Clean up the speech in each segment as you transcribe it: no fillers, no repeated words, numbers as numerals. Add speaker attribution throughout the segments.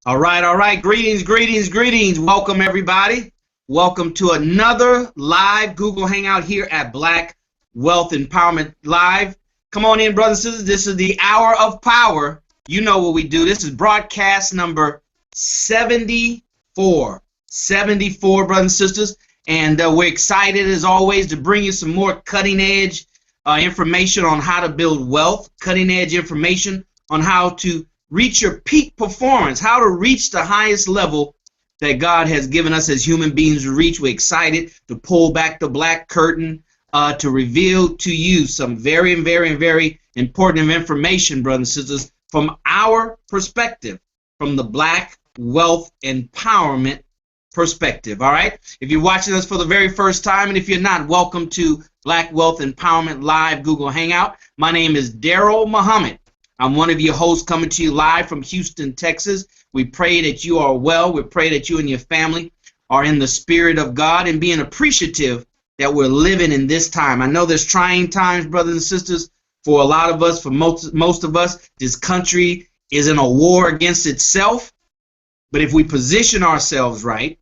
Speaker 1: All right, all right. Greetings, greetings, greetings. Welcome, everybody. Welcome to another live Google Hangout here at Black Wealth Empowerment Live. Come on in, brothers and sisters. This is the Hour of Power. You know what we do. This is broadcast number 74. 74, brothers and sisters. And we're excited, as always, to bring you some more cutting-edge information on how to build wealth, cutting-edge information on how to reach your peak performance, how to reach the highest level that God has given us as human beings to reach. We're excited to pull back the black curtain to reveal to you some very important information, brothers and sisters, from our perspective, from the Black Wealth Empowerment perspective. All right. If you're watching us for the very first time, and if you're not, welcome to Black Wealth Empowerment Live Google Hangout. My name is Daryl Muhammad. I'm one of your hosts coming to you live from Houston, Texas. We pray that you are well. We pray that you and your family are in the spirit of God and being appreciative that we're living in this time. I know there's trying times, brothers and sisters, for a lot of us, for most of us. This country is in a war against itself. But if we position ourselves right,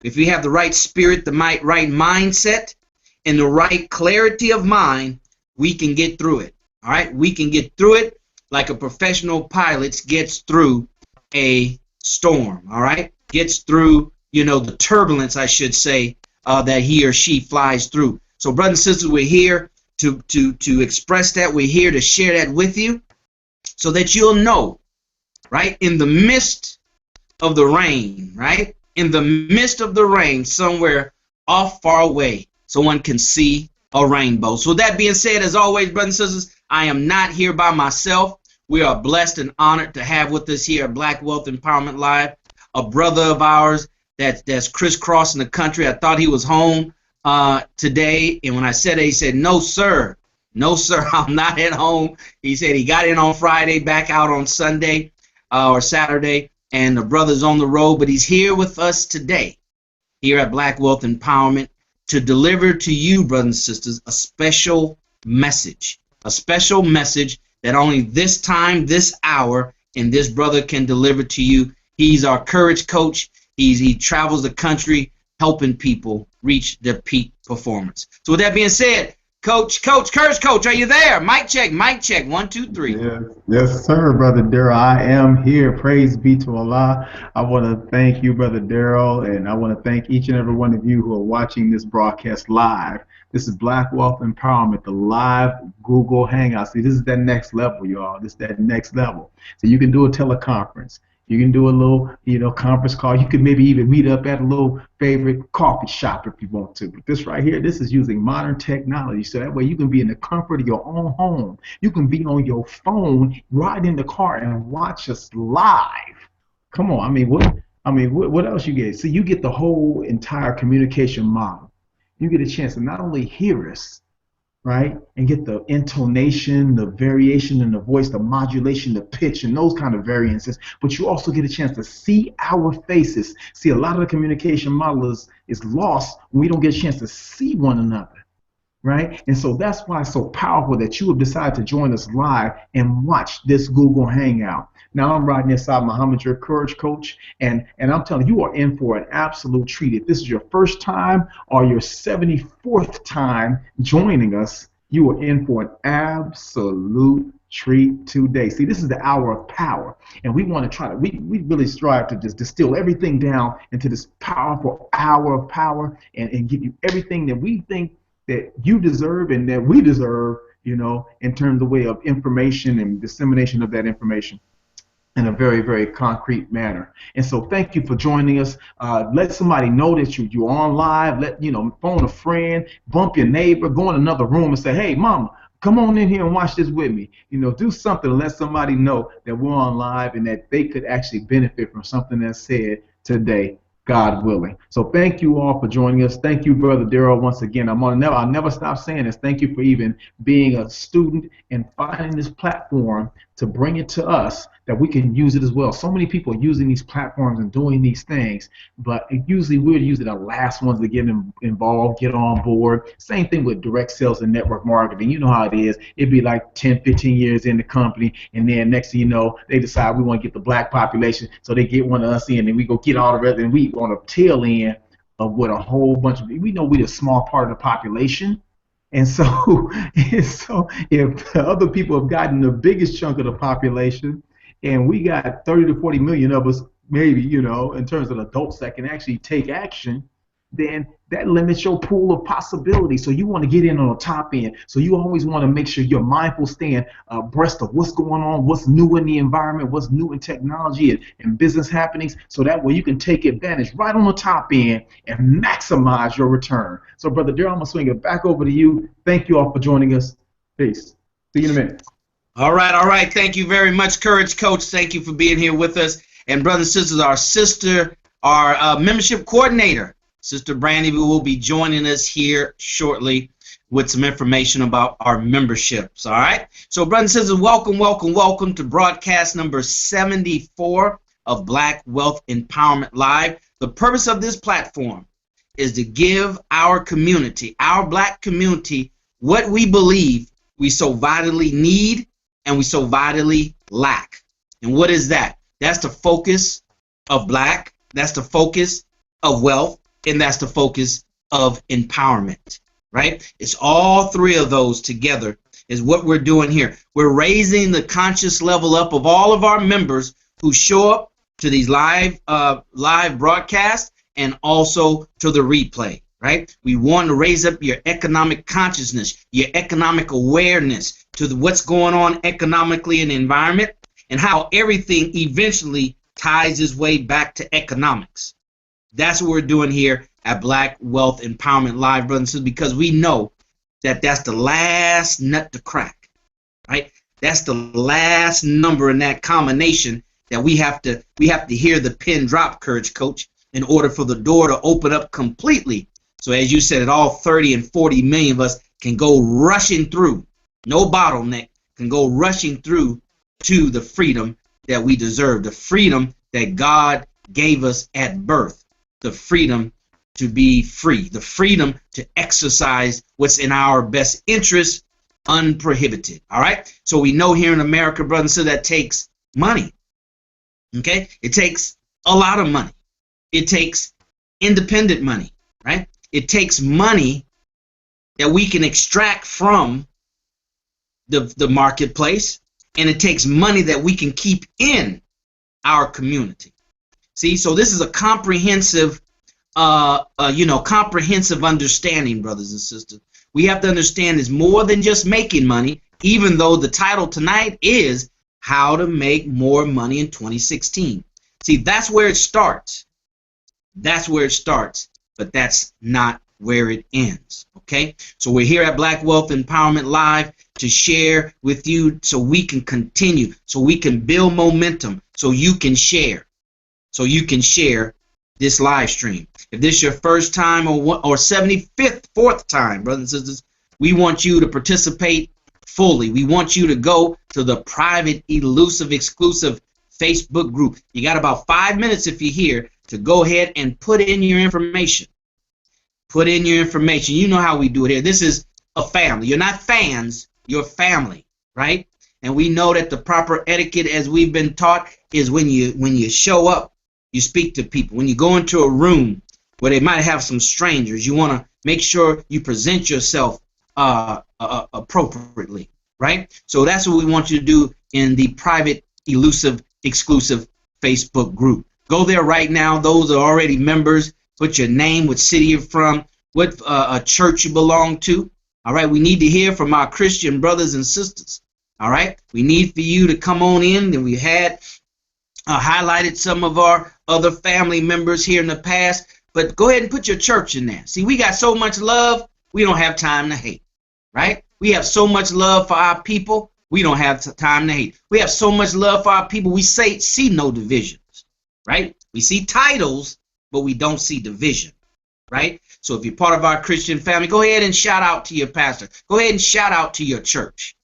Speaker 1: if we have the right spirit, the right mindset, and the right clarity of mind, we can get through it. All right? We can get through it like a professional pilot gets through a storm, all right? Gets through, the turbulence, I should say, that he or she flies through. So, brothers and sisters, we're here to express that. We're here to share that with you so that you'll know, right? In the midst of the rain, right? In the midst of the rain, somewhere off far away, someone can see a rainbow. So with that being said, as always, brothers and sisters, I am not here by myself. We are blessed and honored to have with us here at Black Wealth Empowerment Live a brother of ours that's crisscrossing the country. I thought he was home today, and when I said it, he said, no, sir, I'm not at home. He said he got in on Friday, back out on Sunday or Saturday, and the brother's on the road, but he's here with us today here at Black Wealth Empowerment to deliver to you, brothers and sisters, a special message that only this time, this hour, and this brother can deliver to you. He's our courage coach. He travels the country helping people reach their peak performance. So with that being said, courage coach, are you there? Mic check, 1, 2, 3.
Speaker 2: Yes, sir, Brother Daryl. I am here. Praise be to Allah. I want to thank you, Brother Daryl, and I want to thank each and every one of you who are watching this broadcast live. This is Black Wealth Empowerment, the live Google Hangout. See, this is that next level, y'all. This is that next level. So you can do a teleconference. You can do a little, conference call. You could maybe even meet up at a little favorite coffee shop if you want to. But this right here, this is using modern technology. So that way you can be in the comfort of your own home. You can be on your phone, ride in the car, and watch us live. Come on. What else you get? So you get the whole entire communication model. You get a chance to not only hear us, right, and get the intonation, the variation in the voice, the modulation, the pitch, and those kind of variances, but you also get a chance to see our faces. See, a lot of the communication model is lost when we don't get a chance to see one another, right? And so that's why it's so powerful that you have decided to join us live and watch this Google Hangout. Now, I'm riding inside Muhammad, your courage coach, and I'm telling you, you are in for an absolute treat. If this is your first time or your 74th time joining us, you are in for an absolute treat today. See, this is the hour of power, and we want to try to, we really strive to just distill everything down into this powerful hour of power and give you everything that we think that you deserve and that we deserve, in terms of the way of information and dissemination of that information in a very concrete manner. And so thank you for joining us. Let somebody know that you're on live. Let phone a friend, bump your neighbor, go in another room and say, hey, mama, come on in here and watch this with me. Do something to let somebody know that we're on live and that they could actually benefit from something that's said today, God willing. So thank you all for joining us. Thank you, Brother Daryl, once again. I'll never stop saying this. Thank you for even being a student and finding this platform to bring it to us that we can use it as well. So many people are using these platforms and doing these things, but usually we're usually the last ones to get involved, get on board. Same thing with direct sales and network marketing. You know how it is. It'd be like 10, 15 years in the company, and then next thing you know, they decide we want to get the black population, so they get one of us in, and we go get all the rest, and we on the tail end of what a whole bunch of, we know we're a small part of the population. And so, if the other people have gotten the biggest chunk of the population, and we got 30 to 40 million of us, maybe, in terms of adults that can actually take action, then that limits your pool of possibilities. So you want to get in on the top end. So you always want to make sure you're mindful, staying abreast of what's going on, what's new in the environment, what's new in technology and business happenings, so that way you can take advantage right on the top end and maximize your return. So, Brother Daryl, I'm going to swing it back over to you. Thank you all for joining us. Peace. See you in a minute.
Speaker 1: All right. Thank you very much, Courage Coach. Thank you for being here with us. And brothers and sisters, our membership coordinator, Sister Brandy, will be joining us here shortly with some information about our memberships. All right. So, brothers and sisters, welcome to broadcast number 74 of Black Wealth Empowerment Live. The purpose of this platform is to give our community, our black community, what we believe we so vitally need and we so vitally lack. And what is that? That's the focus of black. That's the focus of wealth. And that's the focus of empowerment, right? It's all three of those together is what we're doing here. We're raising the conscious level up of all of our members who show up to these live broadcasts and also to the replay, right? We want to raise up your economic consciousness, your economic awareness to what's going on economically in the environment and how everything eventually ties its way back to economics. That's what we're doing here at Black Wealth Empowerment Live, brothers and sisters, because we know that that's the last nut to crack, right? That's the last number in that combination that we have to hear the pin drop, Courage Coach, in order for the door to open up completely. So as you said, all 30 and 40 million of us can go rushing through, no bottleneck, can go rushing through to the freedom that we deserve, the freedom that God gave us at birth. The freedom to be free, the freedom to exercise what's in our best interest unprohibited. All right. So we know here in America, brothers, so that takes money. Okay. It takes a lot of money. It takes independent money, right? It takes money that we can extract from the marketplace, and it takes money that we can keep in our community. See, so this is a comprehensive, comprehensive understanding, brothers and sisters. We have to understand it's more than just making money, even though the title tonight is How to Make More Money in 2016. See, that's where it starts. That's where it starts, but that's not where it ends, okay? So we're here at Black Wealth Empowerment Live to share with you so we can continue, so we can build momentum, so you can share. So you can share this live stream. If this is your first time or 75th, fourth time, brothers and sisters, we want you to participate fully. We want you to go to the private, elusive, exclusive Facebook group. You got about 5 minutes if you're here to go ahead and put in your information. Put in your information. You know how we do it here. This is a family. You're not fans, you're family, right? And we know that the proper etiquette, as we've been taught, is when you show up, you speak to people. When you go into a room where they might have some strangers, you want to make sure you present yourself appropriately, right? So that's what we want you to do in the private, elusive, exclusive Facebook group. Go there right now. Those are already members. Put your name, what city you're from, what church you belong to. All right, we need to hear from our Christian brothers and sisters. All right, we need for you to come on in. And we had highlighted some of our other family members here in the past, but go ahead and put your church in there. See, we got so much love, we don't have time to hate, right? We have so much love for our people, we don't have time to hate. We have so much love for our people, we see no divisions, right? We see titles, but we don't see division, right? So if you're part of our Christian family, go ahead and shout out to your pastor. Go ahead and shout out to your church.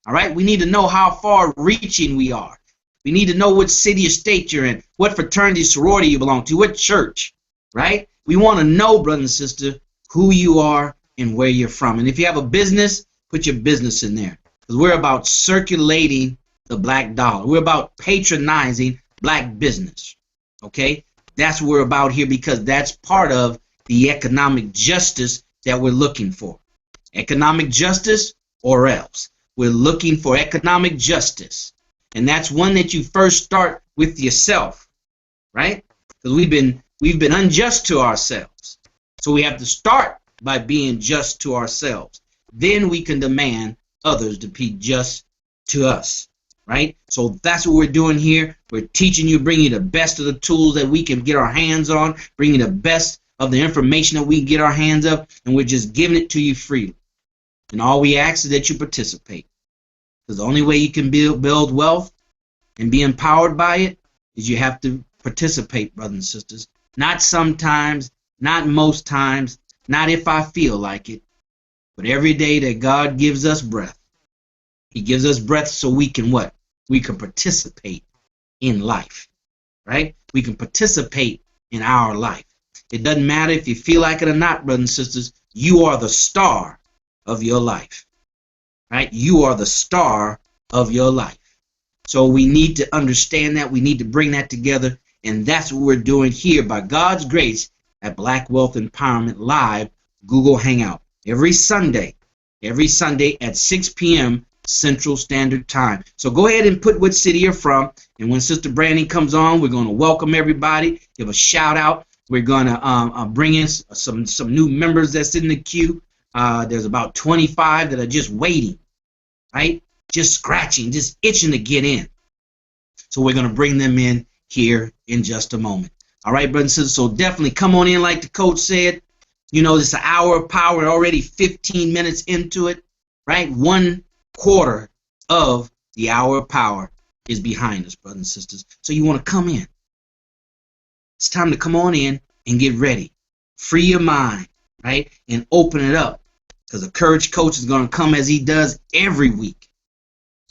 Speaker 1: All right, we need to know how far reaching we are. We need to know what city or state you're in, what fraternity, sorority you belong to, what church, right? We want to know, brother and sister, who you are and where you're from. And if you have a business, put your business in there, because we're about circulating the black dollar. We're about patronizing black business, okay? That's what we're about here, because that's part of the economic justice that we're looking for. Economic justice or else. We're looking for economic justice. And that's one that you first start with yourself, right? Because we've been unjust to ourselves. So we have to start by being just to ourselves. Then we can demand others to be just to us, right? So that's what we're doing here. We're teaching you, bringing you the best of the tools that we can get our hands on, bringing the best of the information that we can get our hands up, and we're just giving it to you freely. And all we ask is that you participate. Because the only way you can build wealth and be empowered by it is you have to participate, brothers and sisters. Not sometimes, not most times, not if I feel like it, but every day that God gives us breath. He gives us breath so we can what? We can participate in life, right? We can participate in our life. It doesn't matter if you feel like it or not, brothers and sisters. You are the star of your life, right? You are the star of your life. So we need to understand that. We need to bring that together. And that's what we're doing here by God's grace at Black Wealth Empowerment Live Google Hangout. Every Sunday at 6 p.m. Central Standard Time. So go ahead and put what city you're from. And when Sister Brandy comes on, we're going to welcome everybody, give a shout out. We're going to bring in some new members that's in the queue. There's about 25 that are just waiting, right? Just scratching, just itching to get in. So we're going to bring them in here in just a moment. All right, brothers and sisters, so definitely come on in like the coach said. You know, it's an hour of power, already 15 minutes into it, right? 1/4 of the hour of power is behind us, brothers and sisters. So you want to come in. It's time to come on in and get ready. Free your mind, right? And open it up, because the Courage Coach is going to come as he does every week.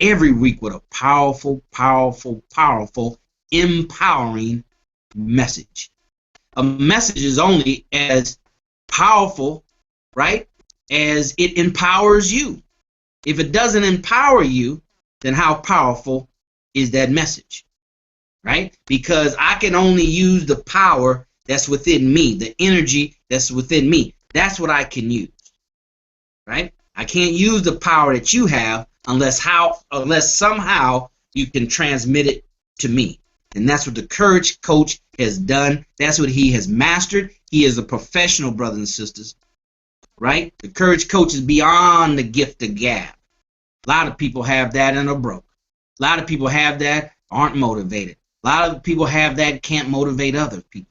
Speaker 1: Every week with a powerful, powerful, powerful, empowering message. A message is only as powerful, right, as it empowers you. If it doesn't empower you, then how powerful is that message, right? Because I can only use the power that's within me, the energy that's within me. That's what I can use, right? I can't use the power that you have unless somehow you can transmit it to me. And that's what the Courage Coach has done. That's what he has mastered. He is a professional, brothers and sisters, right? The Courage Coach is beyond the gift of gab. A lot of people have that and are broke. A lot of people have that, aren't motivated. A lot of people have that, can't motivate other people.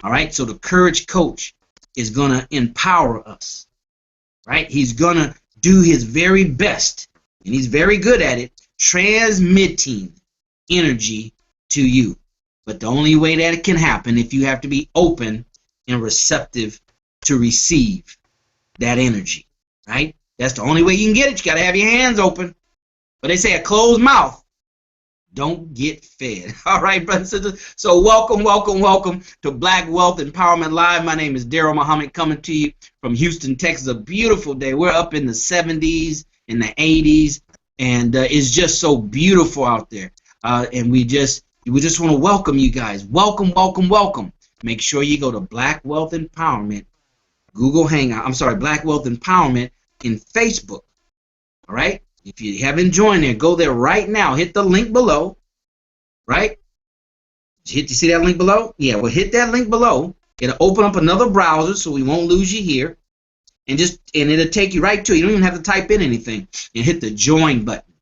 Speaker 1: All right, so the Courage Coach is going to empower us, right? He's going to do his very best, and he's very good at it, transmitting energy to you. But the only way that it can happen if you have to be open and receptive to receive that energy, right? That's the only way you can get it. You got to have your hands open. But they say a closed mouth don't get fed. All right, brothers and sisters. So welcome, welcome, welcome to Black Wealth Empowerment Live. My name is Daryl Muhammad, coming to you from Houston, Texas. A beautiful day. We're up in the 70s, in the 80s, and it's just so beautiful out there. And we just want to welcome you guys. Welcome, welcome, welcome. Make sure you go to Black Wealth Empowerment Google Hangout. I'm sorry, Black Wealth Empowerment in Facebook. All right? If you haven't joined there, go there right now. Hit the link below, right? You see that link below? Yeah, well, hit that link below. It'll open up another browser so we won't lose you here. And it'll take you right to it. You don't even have to type in anything. And hit the join button.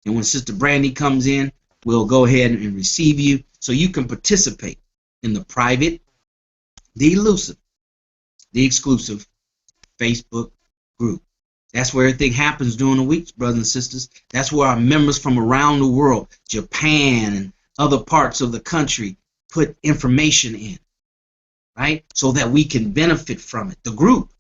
Speaker 1: And when Sister Brandy comes in, we'll go ahead and receive you so you can participate in the private, the elusive, the exclusive Facebook group. That's where everything happens during the weeks, brothers and sisters. That's where our members from around the world, Japan and other parts of the country, put information in, right? So that we can benefit from it. The group,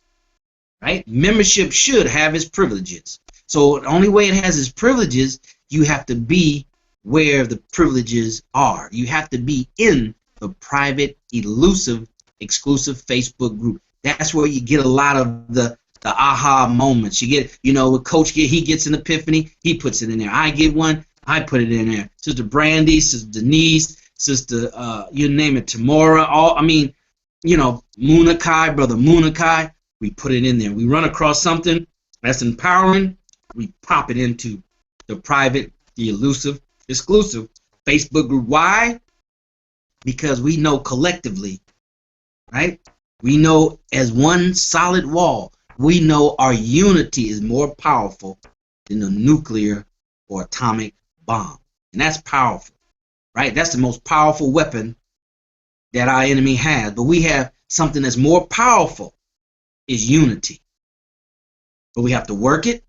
Speaker 1: right? Membership should have its privileges. So the only way it has its privileges, you have to be where the privileges are. You have to be in the private, elusive, exclusive Facebook group. That's where you get a lot of the aha moments. You get, with Coach he gets an epiphany, he puts it in there. I get one, I put it in there. Sister Brandy, Sister Denise, Sister, you name it, Tamora, Munakai, Brother Munakai, we put it in there. We run across something that's empowering, we pop it into the private, the elusive, exclusive Facebook group. Why? Because we know collectively, right? We know as one solid wall, we know our unity is more powerful than the nuclear or atomic bomb. And that's powerful, right? That's the most powerful weapon that our enemy has. But we have something that's more powerful, is unity. But we have to work it,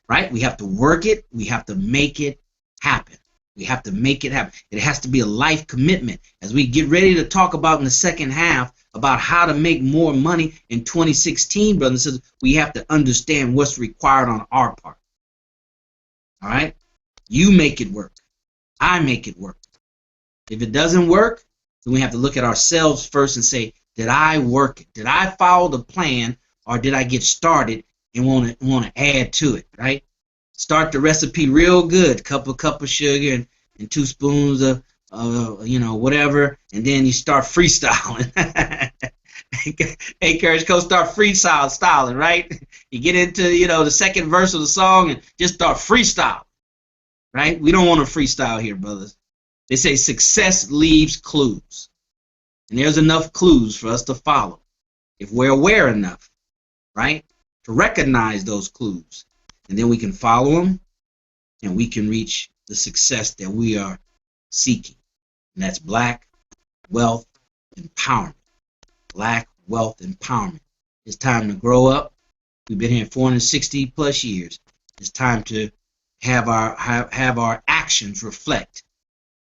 Speaker 1: right? We have to work it. We have to make it happen. We have to make it happen. It has to be a life commitment. As we get ready to talk about in the second half about how to make more money in 2016, brothers and sisters, we have to understand what's required on our part. All right? You make it work. I make it work. If it doesn't work, then we have to look at ourselves first and say, did I work it? Did I follow the plan, or did I get started and want to add to it, right? Start the recipe real good, cup of sugar and 2 spoons of whatever, and then you start freestyling. Hey, Courage Coach, start freestyling, right? You get into the second verse of the song and just start freestyle, right? We don't want to freestyle here, brothers. They say success leaves clues, and there's enough clues for us to follow if we're aware enough, right, to recognize those clues. And then we can follow them, and we can reach the success that we are seeking. And that's black wealth empowerment. Black wealth empowerment. It's time to grow up. We've been here 460 plus years. It's time to have our actions reflect,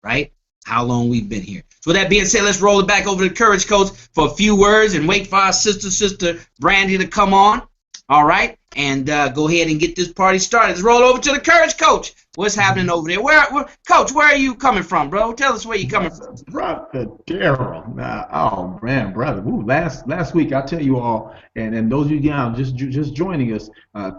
Speaker 1: right, how long we've been here. So with that being said, let's roll it back over to Courage Coach for a few words and wait for our sister Brandy to come on. All right, and go ahead and get this party started. Let's roll over to the Courage Coach. What's happening over there? Coach, where are you coming from, bro? Tell us where you're coming from.
Speaker 2: Brother Daryl. Oh man, brother. Ooh, last week, I tell you all, and those of you guys just joining us,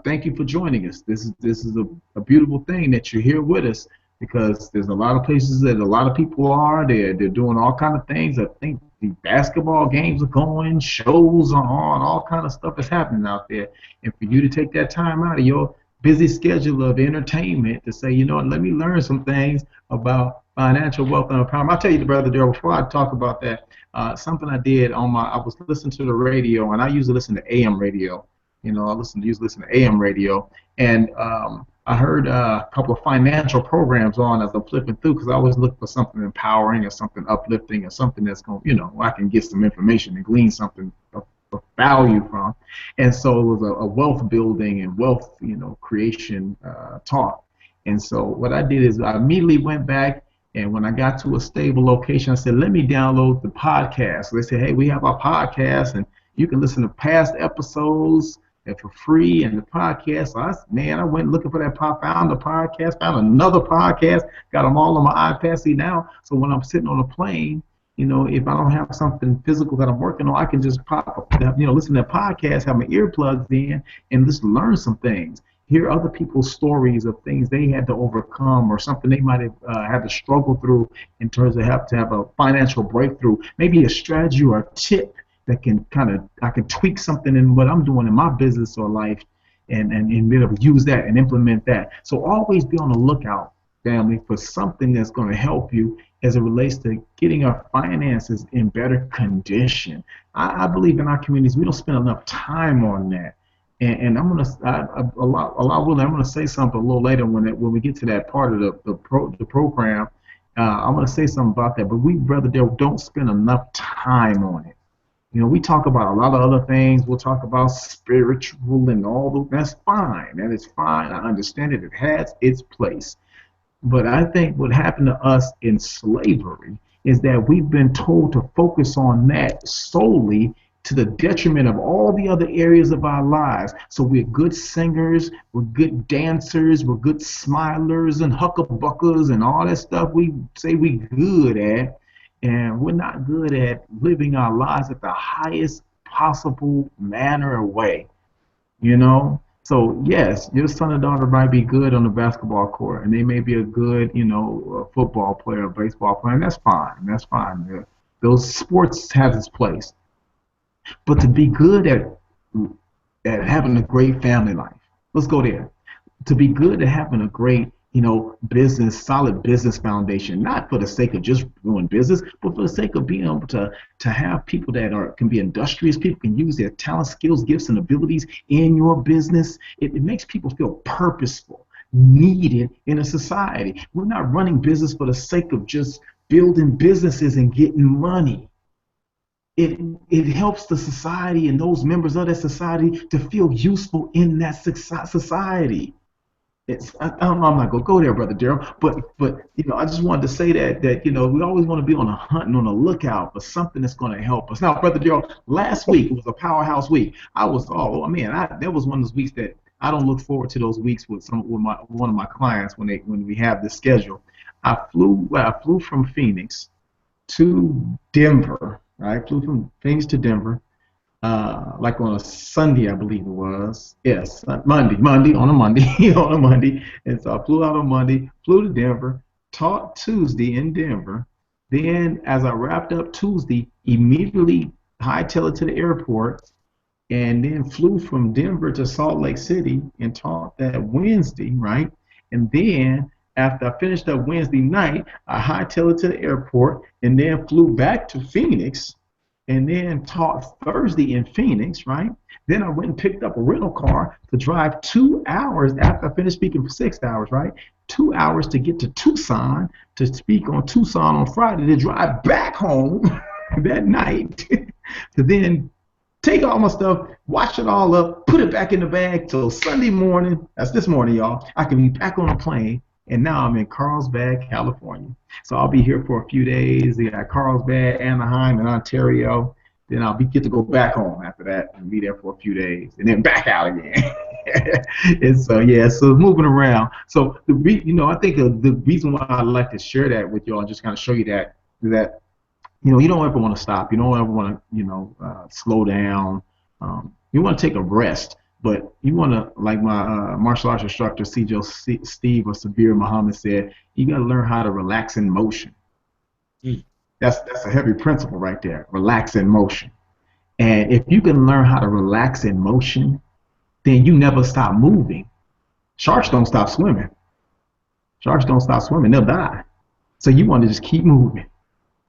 Speaker 2: thank you for joining us. This is a beautiful thing that you're here with us, because there's a lot of places that a lot of people are. They're doing all kind of things. I think the basketball games are going, shows are on, all kind of stuff is happening out there. And for you to take that time out of your busy schedule of entertainment to say, let me learn some things about financial wealth and empowerment. I'll tell you, brother Daryl, before I talk about that, something I did I was listening to the radio, and I usually listen to AM radio. I usually listen to AM radio, and I heard a couple of financial programs on as I'm flipping through, because I always look for something empowering or something uplifting or something that's going, I can get some information and glean something of value from. And so it was a wealth building and wealth, creation talk. And so what I did is I immediately went back, and when I got to a stable location, I said, let me download the podcast. So they said, hey, we have our podcast, and you can listen to past episodes for free, and the podcast. So I went looking for that found the podcast, found another podcast, got them all on my iPad. See now, so when I'm sitting on a plane, if I don't have something physical that I'm working on, I can just listen to a podcast, have my earplugs in, and just learn some things. Hear other people's stories of things they had to overcome, or something they might have had to struggle through in terms of have to have a financial breakthrough, maybe a strategy or a tip that can I can tweak something in what I'm doing in my business or life, and be able to use that and implement that. So always be on the lookout, family, for something that's going to help you as it relates to getting our finances in better condition. I believe in our communities we don't spend enough time on that. And I'm gonna say something a little later when we get to that part of the program. I'm gonna say something about that. But we, brother Dale, don't spend enough time on it. We talk about a lot of other things. We'll talk about spiritual and all that. That's fine. That is fine. I understand it. It has its place. But I think what happened to us in slavery is that we've been told to focus on that solely to the detriment of all the other areas of our lives. So we're good singers, we're good dancers, we're good smilers and huckabuckers and all that stuff we say we good at, and we're not good at living our lives at the highest possible manner or way, you know? So yes, your son or daughter might be good on the basketball court, and they may be a good, football player, or baseball player, and that's fine. That's fine. Those sports have its place. But to be good at having a great family life, let's go there. To be good at having a great, solid business foundation, not for the sake of just doing business, but for the sake of being able to have people that can be industrious, people can use their talents, skills, gifts, and abilities in your business. It makes people feel purposeful, needed in a society. We're not running business for the sake of just building businesses and getting money. It helps the society and those members of that society to feel useful in that society. I don't know, I'm not gonna go there, Brother Daryl, but I just wanted to say that we always want to be on a hunt and on the lookout for something that's going to help us. Now, Brother Daryl, last week was a powerhouse week. That was one of those weeks that I don't look forward to those weeks with one of my clients when we have this schedule. I flew from Phoenix to Denver. Right, flew from Phoenix to Denver, like on a Sunday, I believe it was. Yes, Monday, on a Monday. And so I flew out on Monday, flew to Denver, taught Tuesday in Denver. Then, as I wrapped up Tuesday, immediately hightailed to the airport, and then flew from Denver to Salt Lake City and taught that Wednesday, right? And then, after I finished up Wednesday night, I hightailed to the airport and then flew back to Phoenix and then taught Thursday in Phoenix, right? Then I went and picked up a rental car to drive 2 hours after I finished speaking for 6 hours, right? 2 hours to get to Tucson to speak on Tucson on Friday, to drive back home that night to then take all my stuff, wash it all up, put it back in the bag till Sunday morning. That's this morning, y'all. I can be back on a plane. And now I'm in Carlsbad, California. So I'll be here for a few days. We got Carlsbad, Anaheim, and Ontario. Then I'll get to go back home after that and be there for a few days, and then back out again. And so so moving around. So I think the reason why I like to share that with y'all and just kind of show you that you don't ever want to stop. You don't ever want to slow down. You want to take a rest. But you want to, like my martial arts instructor, Steve or Sabir Muhammad said, you got to learn how to relax in motion. That's a heavy principle right there, relax in motion. And if you can learn how to relax in motion, then you never stop moving. Sharks don't stop swimming. They'll die. So you want to just keep moving.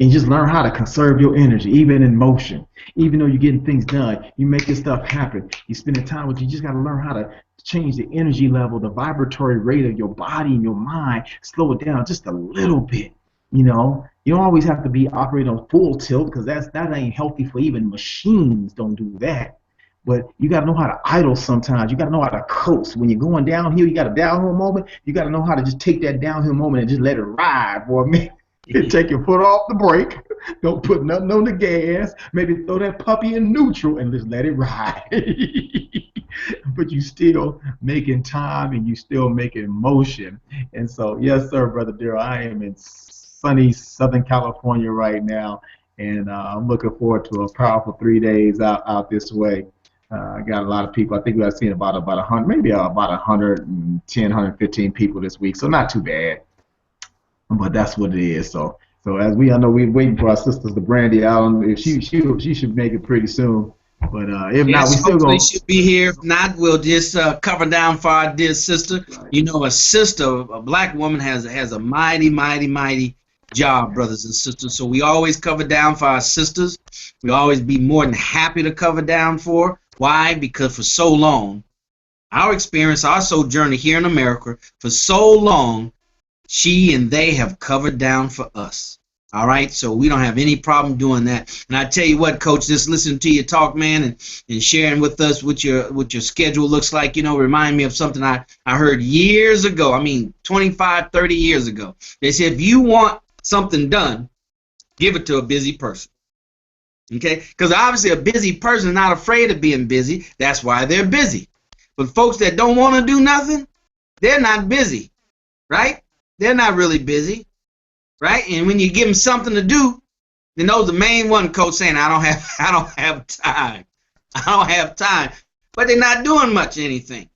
Speaker 2: And just learn how to conserve your energy, even in motion. Even though you're getting things done, you make this stuff happen. You're spending time with you. You just got to learn how to change the energy level, the vibratory rate of your body and your mind. Slow it down just a little bit. You don't always have to be operating on full tilt, because that ain't healthy for even machines. Don't do that. But you got to know how to idle sometimes. You got to know how to coast. When you're going downhill, you got a downhill moment. You got to know how to just take that downhill moment and just let it ride for a minute. Take your foot off the brake. Don't put nothing on the gas. Maybe throw that puppy in neutral and just let it ride. But you still making time and you still making motion. And so, yes, sir, Brother Daryl, I am in sunny Southern California right now, and I'm looking forward to a powerful 3 days out this way. I got a lot of people. I think we've seen about 100, maybe about 110, 115 people this week. So not too bad. But that's what it is. So as I know we're waiting for our sisters, the Brandy Allen. If she should make it pretty soon. But if not, we still going.
Speaker 1: Should be here. If not, we'll just cover down for our dear sister. Right. A sister, a black woman has a mighty job, brothers and sisters. So we always cover down for our sisters. We always be more than happy to cover down for. Why? Because for so long, our experience, our sojourn here in America, for so long, she and they have covered down for us. All right, so we don't have any problem doing that. And I tell you what, Coach, just listening to you talk, man, and sharing with us what your schedule looks like, remind me of something I heard years ago. 25, 30 years ago. They said, if you want something done, give it to a busy person. Okay, because obviously a busy person is not afraid of being busy. That's why they're busy. But folks that don't want to do nothing, they're not busy, right? They're not really busy, right? And when you give them something to do, then those the main one, coach, saying I don't have time. I don't have time. But they're not doing much anything.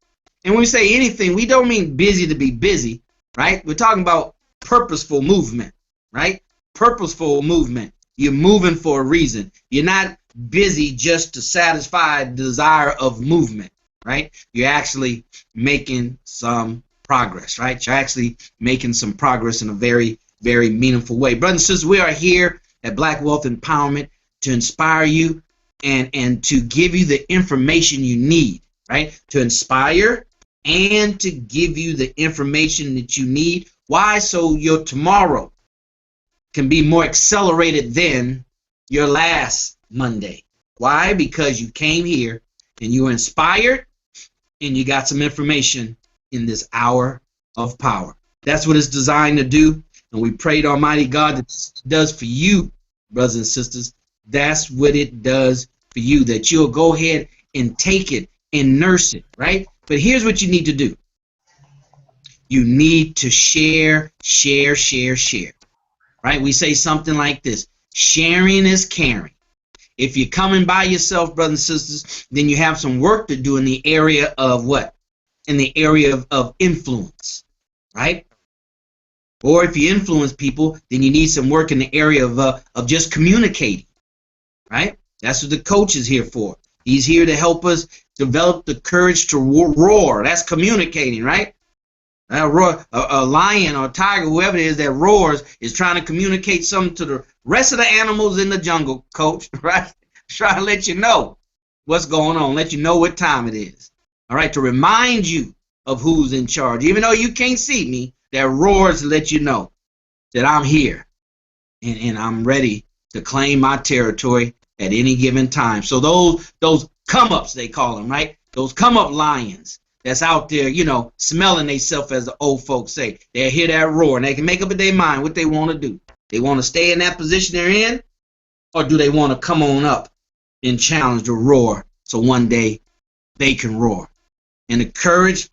Speaker 1: And when we say anything, we don't mean busy to be busy, right? We're talking about purposeful movement, right? Purposeful movement. You're moving for a reason. You're not busy just to satisfy the desire of movement, right? You're actually making some progress, right? You're actually making some progress in a very, very meaningful way. Brothers and sisters, we are here at Black Wealth Empowerment to inspire you and to give you the information you need, right? To inspire and to give you the information that you need. Why? So your tomorrow can be more accelerated than your last Monday. Why? Because you came here and you were inspired and you got some information in this hour of power. That's what it's designed to do. And we pray to Almighty God that this does for you, brothers and sisters. That's what it does for you, that you'll go ahead and take it and nurse it, right? But here's what you need to do. You need to share, share, share, share, right? We say something like this: sharing is caring. If you're coming by yourself, brothers and sisters, then you have some work to do in the area of what? In the area of influence, right? Or if you influence people, then you need some work in the area of just communicating, right? That's what the coach is here for. He's here to help us develop the courage to roar. That's communicating, right? A lion or a tiger, whoever it is that roars, is trying to communicate something to the rest of the animals in the jungle, coach, right? Trying to let you know what's going on, let you know what time it is. All right, to remind you of who's in charge. Even though you can't see me, that roars to let you know that I'm here and I'm ready to claim my territory at any given time. So those come-ups, they call them, right? Those come-up lions that's out there, you know, smelling themselves, as the old folks say. They'll hear that roar and they can make up in their mind what they want to do. They want to stay in that position they're in, or do they want to come on up and challenge the roar so one day they can roar? And the courage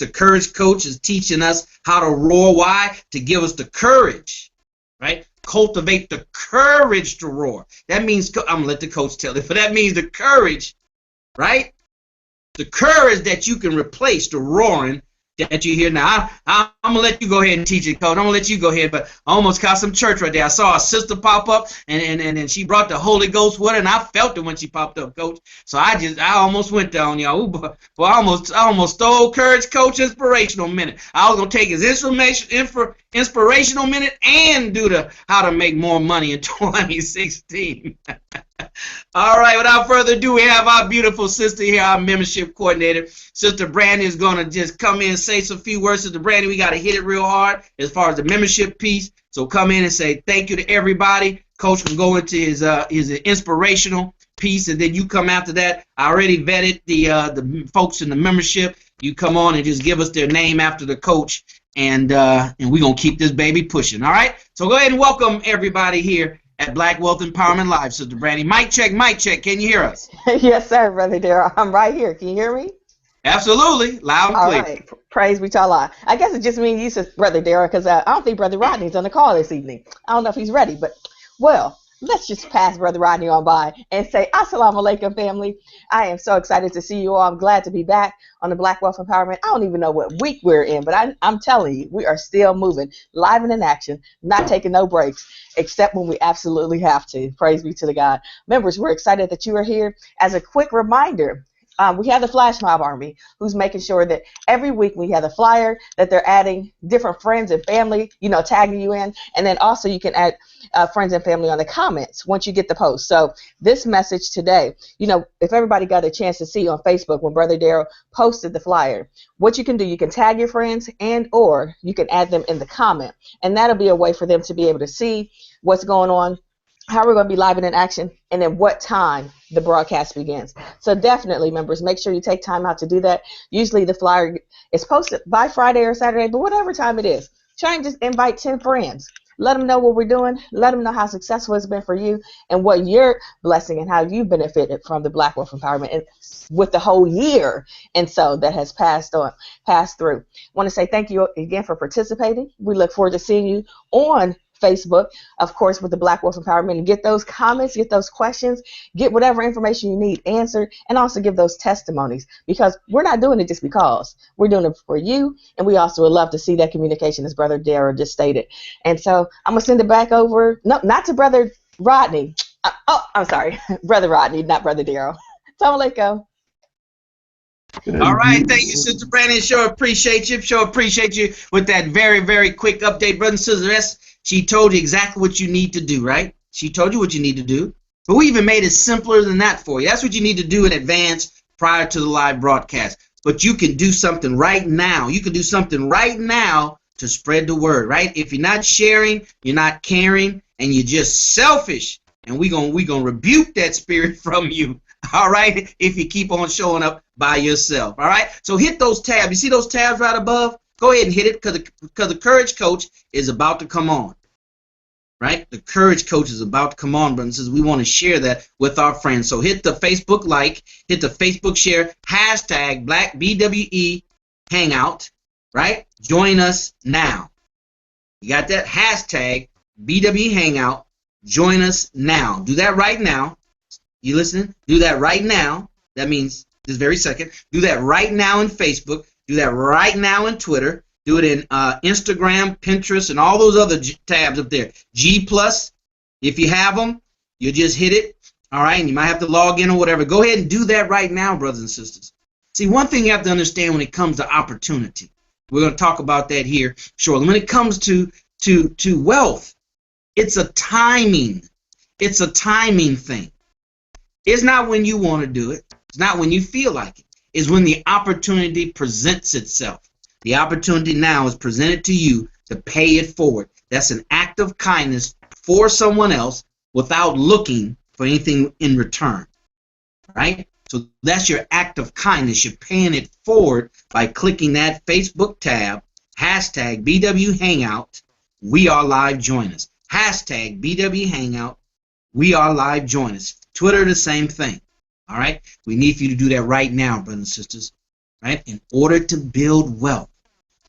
Speaker 1: coach is teaching us how to roar. Why? To give us the courage, right? Cultivate the courage to roar. That means, I'm going to let the coach tell it, but that means the courage, right? The courage that you can replace the roaring that you hear now. I'm going to let you go ahead and teach it, coach. I'm going to let you go ahead, but I almost caught some church right there. I saw a sister pop up, and she brought the Holy Ghost with her, and I felt it when she popped up, coach. So I almost went down, y'all. Well, I almost stole courage, coach, inspirational minute. I was going to take his inspirational minute and do the how to make more money in 2016. All right, without further ado, we have our beautiful sister here, our membership coordinator. Sister Brandy is going to just come in and say some few words. Sister Brandy, we got to hit it real hard as far as the membership piece. So come in and say thank you to everybody. Coach can go into his inspirational piece, and then you come after that. I already vetted the folks in the membership. You come on and just give us their name after the coach, and we're going to keep this baby pushing, all right? So go ahead and welcome everybody here at Black Wealth Empowerment Live, Sister Brandy. Mic check, mic check. Can you hear us?
Speaker 3: Yes, sir, Brother Darrell. I'm right here. Can you hear me?
Speaker 1: Absolutely. Loud and clear.
Speaker 3: All right. Praise be to Allah. I guess it just means you, Brother Darrell, because I don't think Brother Rodney's on the call this evening. I don't know if he's ready, but, well, let's just pass Brother Rodney on by and say, Assalamu alaikum, family. I am so excited to see you all. I'm glad to be back on the Black Wealth Empowerment. I don't even know what week we're in, but I'm telling you, we are still moving, live and in action, not taking no breaks, except when we absolutely have to. Praise be to the God. Members, we're excited that you are here. As a quick reminder, we have the Flash Mob Army, who's making sure that every week we have a flyer, that they're adding different friends and family, you know, tagging you in. And then also you can add friends and family on the comments once you get the post. So this message today, you know, if everybody got a chance to see on Facebook when Brother Darrell posted the flyer, what you can do, you can tag your friends and or you can add them in the comment. And that'll be a way for them to be able to see what's going on, how we're going to be live and in action, and then what time the broadcast begins. So definitely, members, make sure you take time out to do that. Usually the flyer is posted by Friday or Saturday, but whatever time it is, try and just invite 10 friends. Let them know what we're doing. Let them know how successful it's been for you and what your blessing and how you benefited from the Black Wealth Empowerment and with the whole year and so that has passed through. Want to say thank you again for participating. We look forward to seeing you on Facebook, of course, with the Black Wealth Empowerment, and get those comments, get those questions, get whatever information you need answered, and also give those testimonies, because we're not doing it just because. We're doing it for you, and we also would love to see that communication, as Brother Darrell just stated. And so I'm going to send it back over, no, not to Brother Rodney. I'm sorry, Brother Rodney, not Brother Darrell. Assalamu alaikum.
Speaker 1: All right, thank you, Sister Brandon. Sure appreciate you. Sure appreciate you with that very, very quick update, brothers and sisters. She told you exactly what you need to do, right? She told you what you need to do. But we even made it simpler than that for you. That's what you need to do in advance prior to the live broadcast. But you can do something right now. You can do something right now to spread the word, right? If you're not sharing, you're not caring, and you're just selfish, and we're gonna rebuke that spirit from you. All right, if you keep on showing up by yourself. All right, so hit those tabs. You see those tabs right above? Go ahead and hit it, because the Courage Coach is about to come on. Right, the Courage Coach is about to come on, brothers and sisters. We want to share that with our friends. So hit the Facebook like, hit the Facebook share, hashtag Black BWE Hangout. Right, join us now. You got that? Hashtag BWE Hangout. Join us now. Do that right now. You listening? Do that right now. That means this very second. Do that right now in Facebook. Do that right now in Twitter. Do it in Instagram, Pinterest, and all those other tabs up there. G+, if you have them, you just hit it. All right, and you might have to log in or whatever. Go ahead and do that right now, brothers and sisters. See, one thing you have to understand when it comes to opportunity, we're going to talk about that here shortly. When it comes to wealth, it's a timing. It's a timing thing. It's not when you want to do it. It's not when you feel like it. It's when the opportunity presents itself. The opportunity now is presented to you to pay it forward. That's an act of kindness for someone else without looking for anything in return. Right? So that's your act of kindness. You're paying it forward by clicking that Facebook tab, hashtag BW Hangout, we are live, join us. Hashtag BW Hangout, we are live, join us. Twitter, the same thing. All right? We need for you to do that right now, brothers and sisters. Right? In order to build wealth,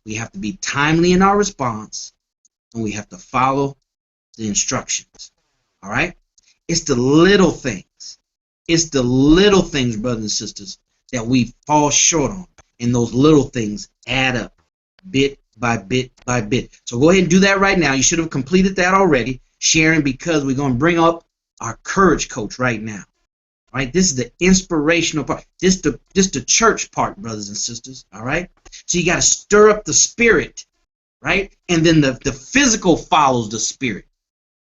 Speaker 1: we have to be timely in our response, and we have to follow the instructions. All right? It's the little things. It's the little things, brothers and sisters, that we fall short on. And those little things add up bit by bit by bit. So go ahead and do that right now. You should have completed that already, sharing, because we're going to bring up our Courage Coach right now. All right, this is the inspirational part. This the church part, brothers and sisters. All right, so you got to stir up the spirit, right? And then the physical follows the spirit,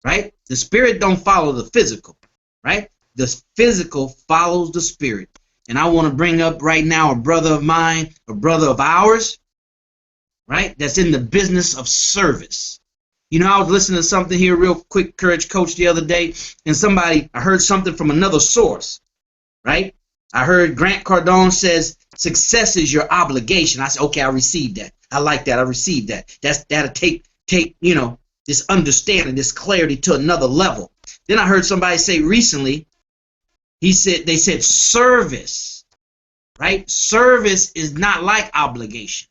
Speaker 1: right? The spirit don't follow the physical, right? The physical follows the spirit. And I want to bring up right now a brother of mine, a brother of ours, right? That's in the business of service. You know, I was listening to something here real quick, Courage Coach, the other day, and I heard something from another source, right? I heard Grant Cardone says, success is your obligation. I said, okay, I received that. I like that. I received that. That'll take, you know, this understanding, this clarity to another level. Then I heard somebody say recently, they said service, right? Service is not like obligation.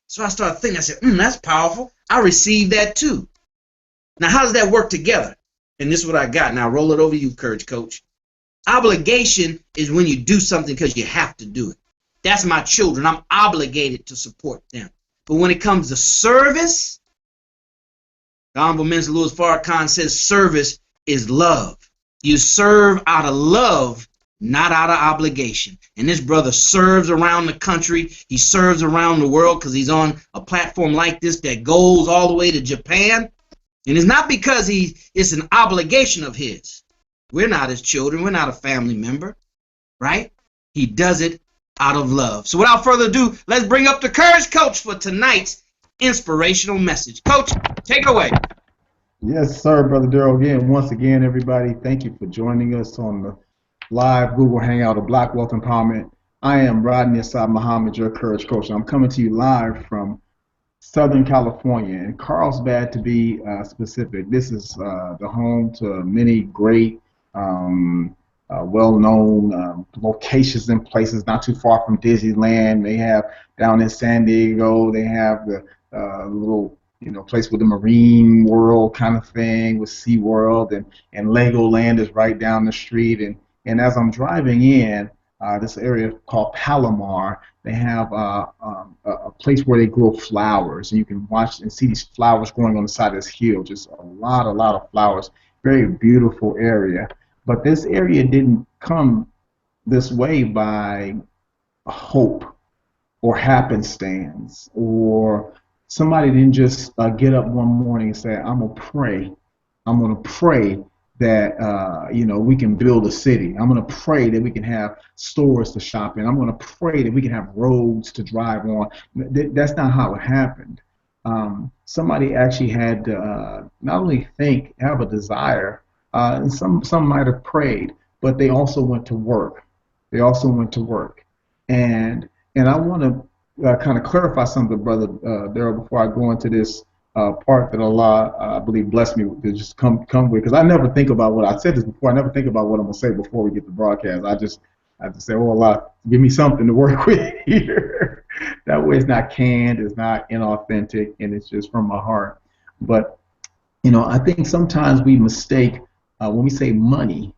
Speaker 1: So I started thinking, I said, that's powerful. I received that too. Now, how does that work together? And this is what I got. Now, roll it over to you, Courage Coach. Obligation is when you do something because you have to do it. That's my children. I'm obligated to support them. But when it comes to service, the Honorable Minister Louis Farrakhan says service is love. You serve out of love, not out of obligation. And this brother serves around the country. He serves around the world because he's on a platform like this that goes all the way to Japan. And it's not because it's an obligation of his. We're not his children. We're not a family member, right? He does it out of love. So without further ado, let's bring up the Courage Coach for tonight's inspirational message. Coach, take it away.
Speaker 2: Yes, sir, Brother Darrell. Once again, everybody, thank you for joining us on the live Google Hangout of Black Wealth Empowerment. I am Rodney Assad Muhammad, your Courage Coach. I'm coming to you live from Southern California, in Carlsbad to be specific. This is the home to many great, well-known locations and places not too far from Disneyland. They have down in San Diego, they have the little place with the Marine World kind of thing with SeaWorld, and Legoland is right down the street. And as I'm driving in this area called Palomar, they have a place where they grow flowers, and you can watch and see these flowers growing on the side of this hill. Just a lot of flowers. Very beautiful area. But this area didn't come this way by hope or happenstance, or somebody didn't just get up one morning and say, "I'm gonna pray. I'm gonna pray that we can build a city. I'm going to pray that we can have stores to shop in. I'm going to pray that we can have roads to drive on." That's not how it happened. Somebody actually had to not only think, have a desire, and some might have prayed, but they also went to work. They also went to work, and I want to kind of clarify something, Brother Daryl, before I go into this part that Allah, I believe, blessed me to just come with, because I never think about what I said this before. I never think about what I'm gonna say before we get the broadcast. I just say, "Oh Allah, give me something to work with here." That way, it's not canned, it's not inauthentic, and it's just from my heart. But I think sometimes we mistake when we say money.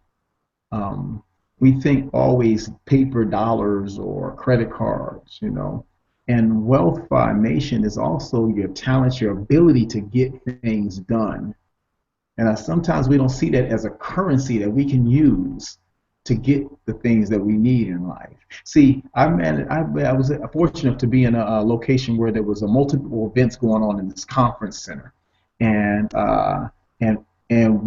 Speaker 2: We think always paper dollars or credit cards, And wealth for our nation is also your talent, your ability to get things done. And sometimes we don't see that as a currency that we can use to get the things that we need in life. See, I was fortunate to be in a location where there was a multiple events going on in this conference center, and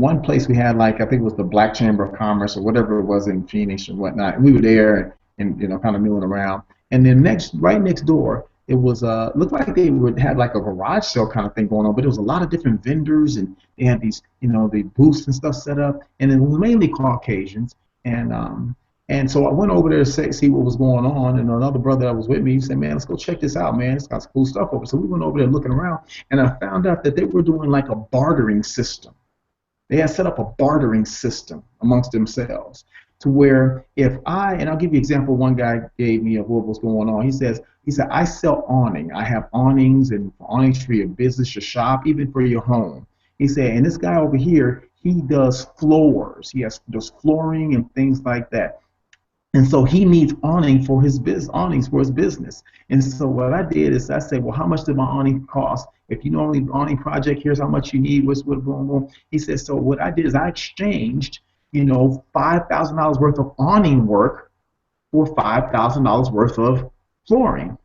Speaker 2: one place we had, like, I think it was the Black Chamber of Commerce or whatever it was in Phoenix and whatnot. And we were there and kind of milling around. And then right next door, it was looked like they had like a garage sale kind of thing going on, but there was a lot of different vendors, and they had these, the booths and stuff set up, and it was mainly Caucasians. And so I went over there to see what was going on, and another brother that was with me, he said, "Man, let's go check this out, man. It's got some cool stuff over." So we went over there looking around, and I found out that they were doing like a bartering system. They had set up a bartering system amongst themselves, to where and I'll give you an example one guy gave me of what was going on. He said, "I sell awning. I have awnings, and awnings for your business, your shop, even for your home." He said, "And this guy over here, he does floors. He does flooring and things like that. And so he needs awnings for his business." And so what I did is I said, "Well, how much did my awning cost? If you know only awning project, here's how much you need. What's going on?" He said, "So what I did is I exchanged, $5,000 worth of awning work for $5,000 worth of flooring,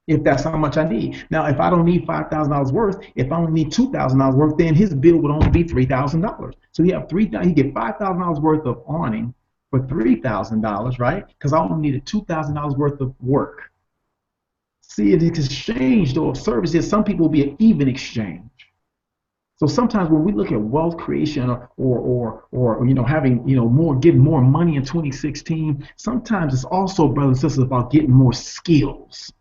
Speaker 2: if that's how much I need. Now, if I don't need $5,000 worth, if I only need $2,000 worth, then his bill would only be $3,000. So he get $5,000 worth of awning for $3,000, right? Because I only needed $2,000 worth of work. See, it is exchange though of services. Some people will be an even exchange. So sometimes when we look at wealth creation or having getting more money in 2016, sometimes it's also, brothers and sisters, about getting more skills,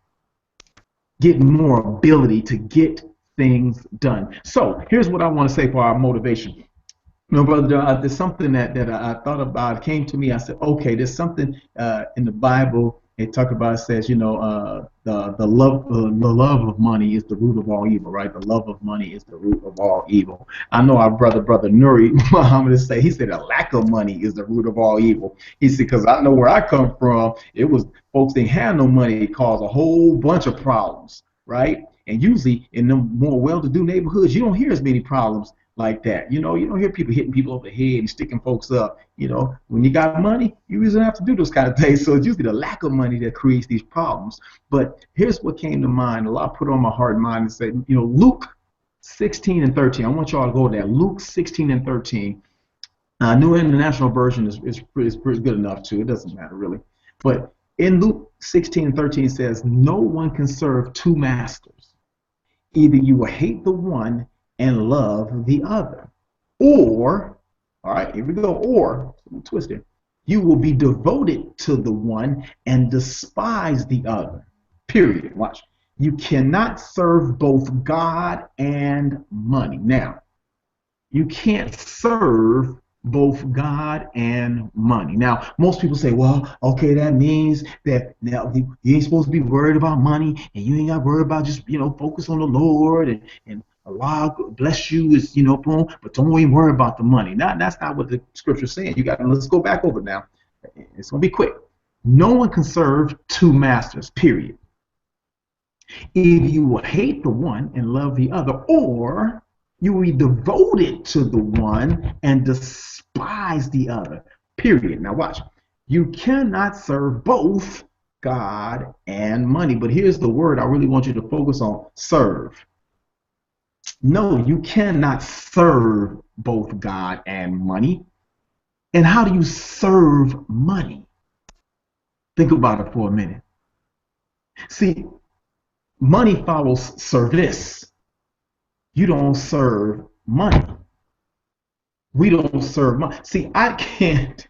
Speaker 2: getting more ability to get things done. So here's what I want to say for our motivation. Brother, there's something that I thought about. It came to me. I said, okay, there's something in the Bible. It talks about, it says, the love of money is the root of all evil, right? The love of money is the root of all evil. I know our brother Nuri Muhammad he said a lack of money is the root of all evil. He said, because I know where I come from, it was folks didn't have no money. It caused a whole bunch of problems, right? And usually in the more well-to-do neighborhoods, you don't hear as many problems like that. You don't hear people hitting people over the head and sticking folks up. When you got money, you usually don't have to do those kind of things. So it's usually the lack of money that creates these problems. But here's what came to mind. Allah put on my heart and mind and said, Luke 16 and 13. I want y'all to go there. Luke 16 and 13. New International Version is pretty good enough too. It doesn't matter really. But in Luke 16 and 13 it says, "No one can serve two masters. Either you will hate the one and love the other, or," all right, here we go, "or," twist it, "you will be devoted to the one and despise the other." Period. Watch. You cannot serve both God and money. Now, you can't serve both God and money. Now, most people say, well, okay, that means that now you ain't supposed to be worried about money, and you ain't got to worry about just, focus on the Lord, and Allah bless you is, boom, but don't even worry about the money. Now, that's not what the scripture's saying. Let's go back over it now. It's going to be quick. No one can serve two masters, period. If you will hate the one and love the other, or you will be devoted to the one and despise the other, period. Now watch. You cannot serve both God and money. But here's the word I really want you to focus on: serve. No, you cannot serve both God and money. And how do you serve money? Think about it for a minute. See, money follows service. You don't serve money. We don't serve money. See, I can't.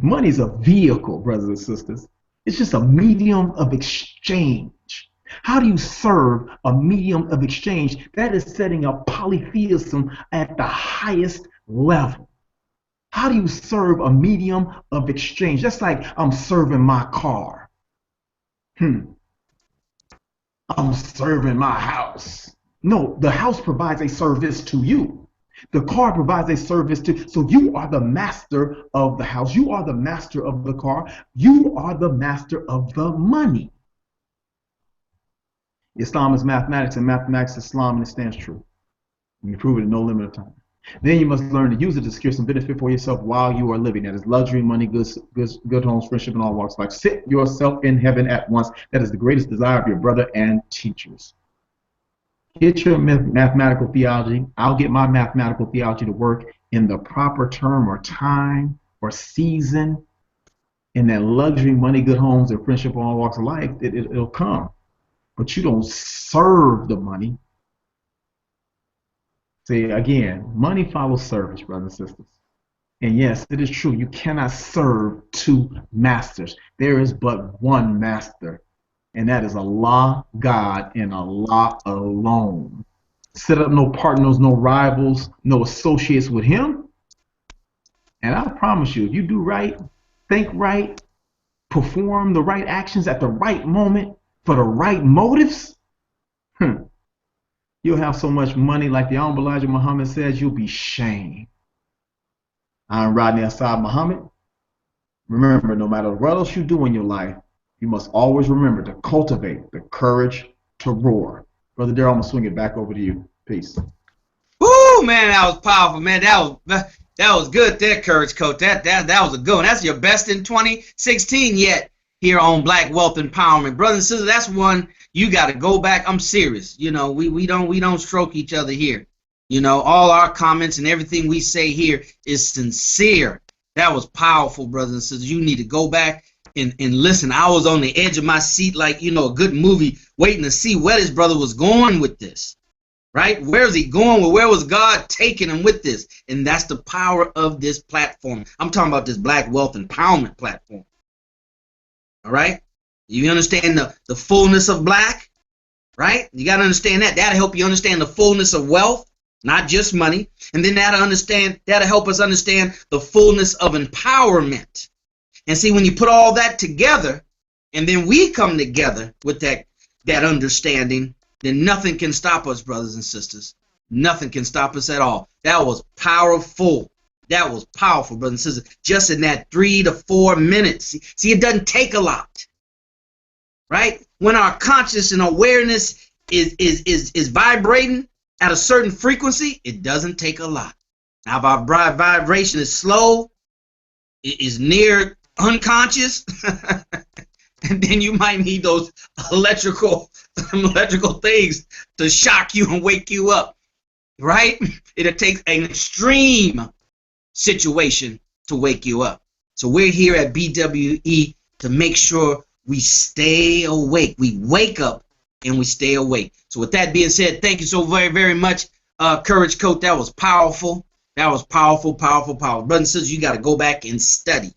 Speaker 2: Money's a vehicle, brothers and sisters. It's just a medium of exchange. How do you serve a medium of exchange? That is setting up polytheism at the highest level. How do you serve a medium of exchange? That's like I'm serving my car. I'm serving my house. No, the house provides a service to you. The car provides a service to, so you are the master of the house. You are the master of the car. You are the master of the money. Islam is mathematics, and mathematics is Islam, and it stands true. You can prove it in no limit of time. Then you must learn to use it to secure some benefit for yourself while you are living. That is luxury, money, good homes, friendship, and all walks of life. Sit yourself in heaven at once. That is the greatest desire of your brother and teachers. Get your mathematical theology. I'll get my mathematical theology to work in the proper term or time or season. In that luxury, money, good homes, and friendship, all walks of life, it'll come. But you don't serve the money. See, again, money follows service, brothers and sisters. And yes, it is true. You cannot serve two masters. There is but one master, and that is Allah, God, and Allah alone. Set up no partners, no rivals, no associates with Him. And I promise you, if you do right, think right, perform the right actions at the right moment for the right motives, you'll have so much money, like the Honorable Elijah Muhammad says, you'll be shamed. I'm Rodney Assad Muhammad. Remember, no matter what else you do in your life, you must always remember to cultivate the courage to roar. Brother Darrell, I'm going to swing it back over to you. Peace.
Speaker 1: Woo, man, that was powerful, man. That was good there, Courage Coach. That was a good one. That's your best in 2016 yet here on Black Wealth Empowerment. Brothers and sisters, that's one you got to go back. I'm serious. We don't stroke each other here. All our comments and everything we say here is sincere. That was powerful, brothers and sisters. You need to go back and listen. I was on the edge of my seat like, a good movie, waiting to see where this brother was going with this. Right? Where is he going? Where was God taking him with this? And that's the power of this platform. I'm talking about this Black Wealth Empowerment platform. All right? You understand the fullness of black? Right? You got to understand that. That'll help you understand the fullness of wealth, not just money. And then that'll help us understand the fullness of empowerment. And see, when you put all that together, and then we come together with that understanding, then nothing can stop us, brothers and sisters. Nothing can stop us at all. That was powerful. That was powerful, brothers and sisters. Just in that 3 to 4 minutes. See, it doesn't take a lot. Right? When our conscious and awareness is vibrating at a certain frequency, it doesn't take a lot. Now, if our vibration is slow, it is near unconscious, and then you might need those electrical things to shock you and wake you up. Right? It'll take an extreme situation to wake you up. So we're here at BWE to make sure we stay awake. We wake up and we stay awake. So with that being said, thank you so very, very much, Courage Coach. That was powerful. That was powerful, powerful, powerful. Brothers and sisters, you got to go back and study.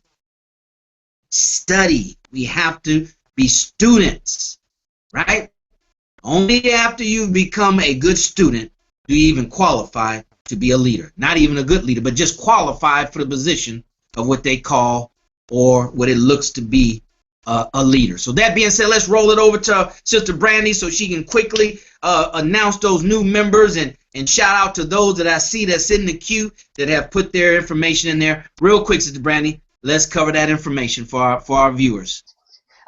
Speaker 1: Study. We have to be students, right? Only after you've become a good student do you even qualify to be a leader. Not even a good leader, but just qualified for the position of what they call, or what it looks to be, a leader. So that being said, let's roll it over to Sister Brandy so she can quickly announce those new members, and shout out to those that I see that's in the queue that have put their information in there. Real quick, Sister Brandy, let's cover that information for our viewers.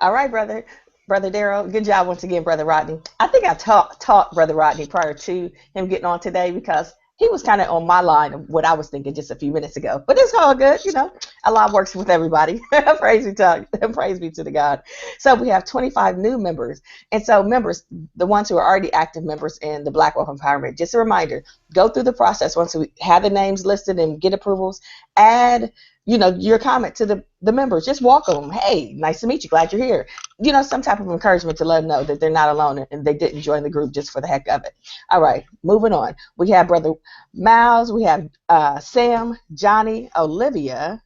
Speaker 3: All right, Brother Daryl. Good job once again, Brother Rodney. I think I taught Brother Rodney prior to him getting on today, because he was kind of on my line of what I was thinking just a few minutes ago. But it's all good, you know. Allah works with everybody. Praise be to the God. So we have 25 new members. And so members, the ones who are already active members in the Black Wealth Empowerment, just a reminder, go through the process. Once we have the names listed and get approvals, add, you know, your comment to the members. Just welcome them. Hey, nice to meet you. Glad you're here. You know, some type of encouragement to let them know that they're not alone and they didn't join the group just for the heck of it. All right, moving on. We have Brother Miles. We have Sam, Johnny, Olivia.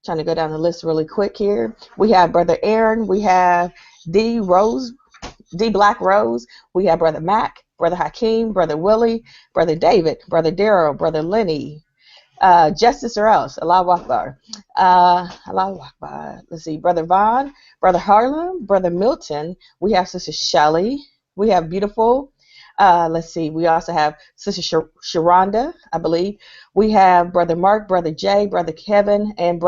Speaker 3: Trying to go down the list really quick here. We have Brother Aaron. We have D Black Rose. We have Brother Mac, Brother Hakeem, Brother Willie, Brother David, Brother Daryl, Brother Lenny, Justice or else, Allahu Akbar. Allahu Akbar. Let's see, Brother Vaughn, Brother Harlem, Brother Milton. We have Sister Shelley. We have Beautiful. Let's see, we also have Sister Sharonda, I believe. We have Brother Mark, Brother Jay, Brother Kevin, and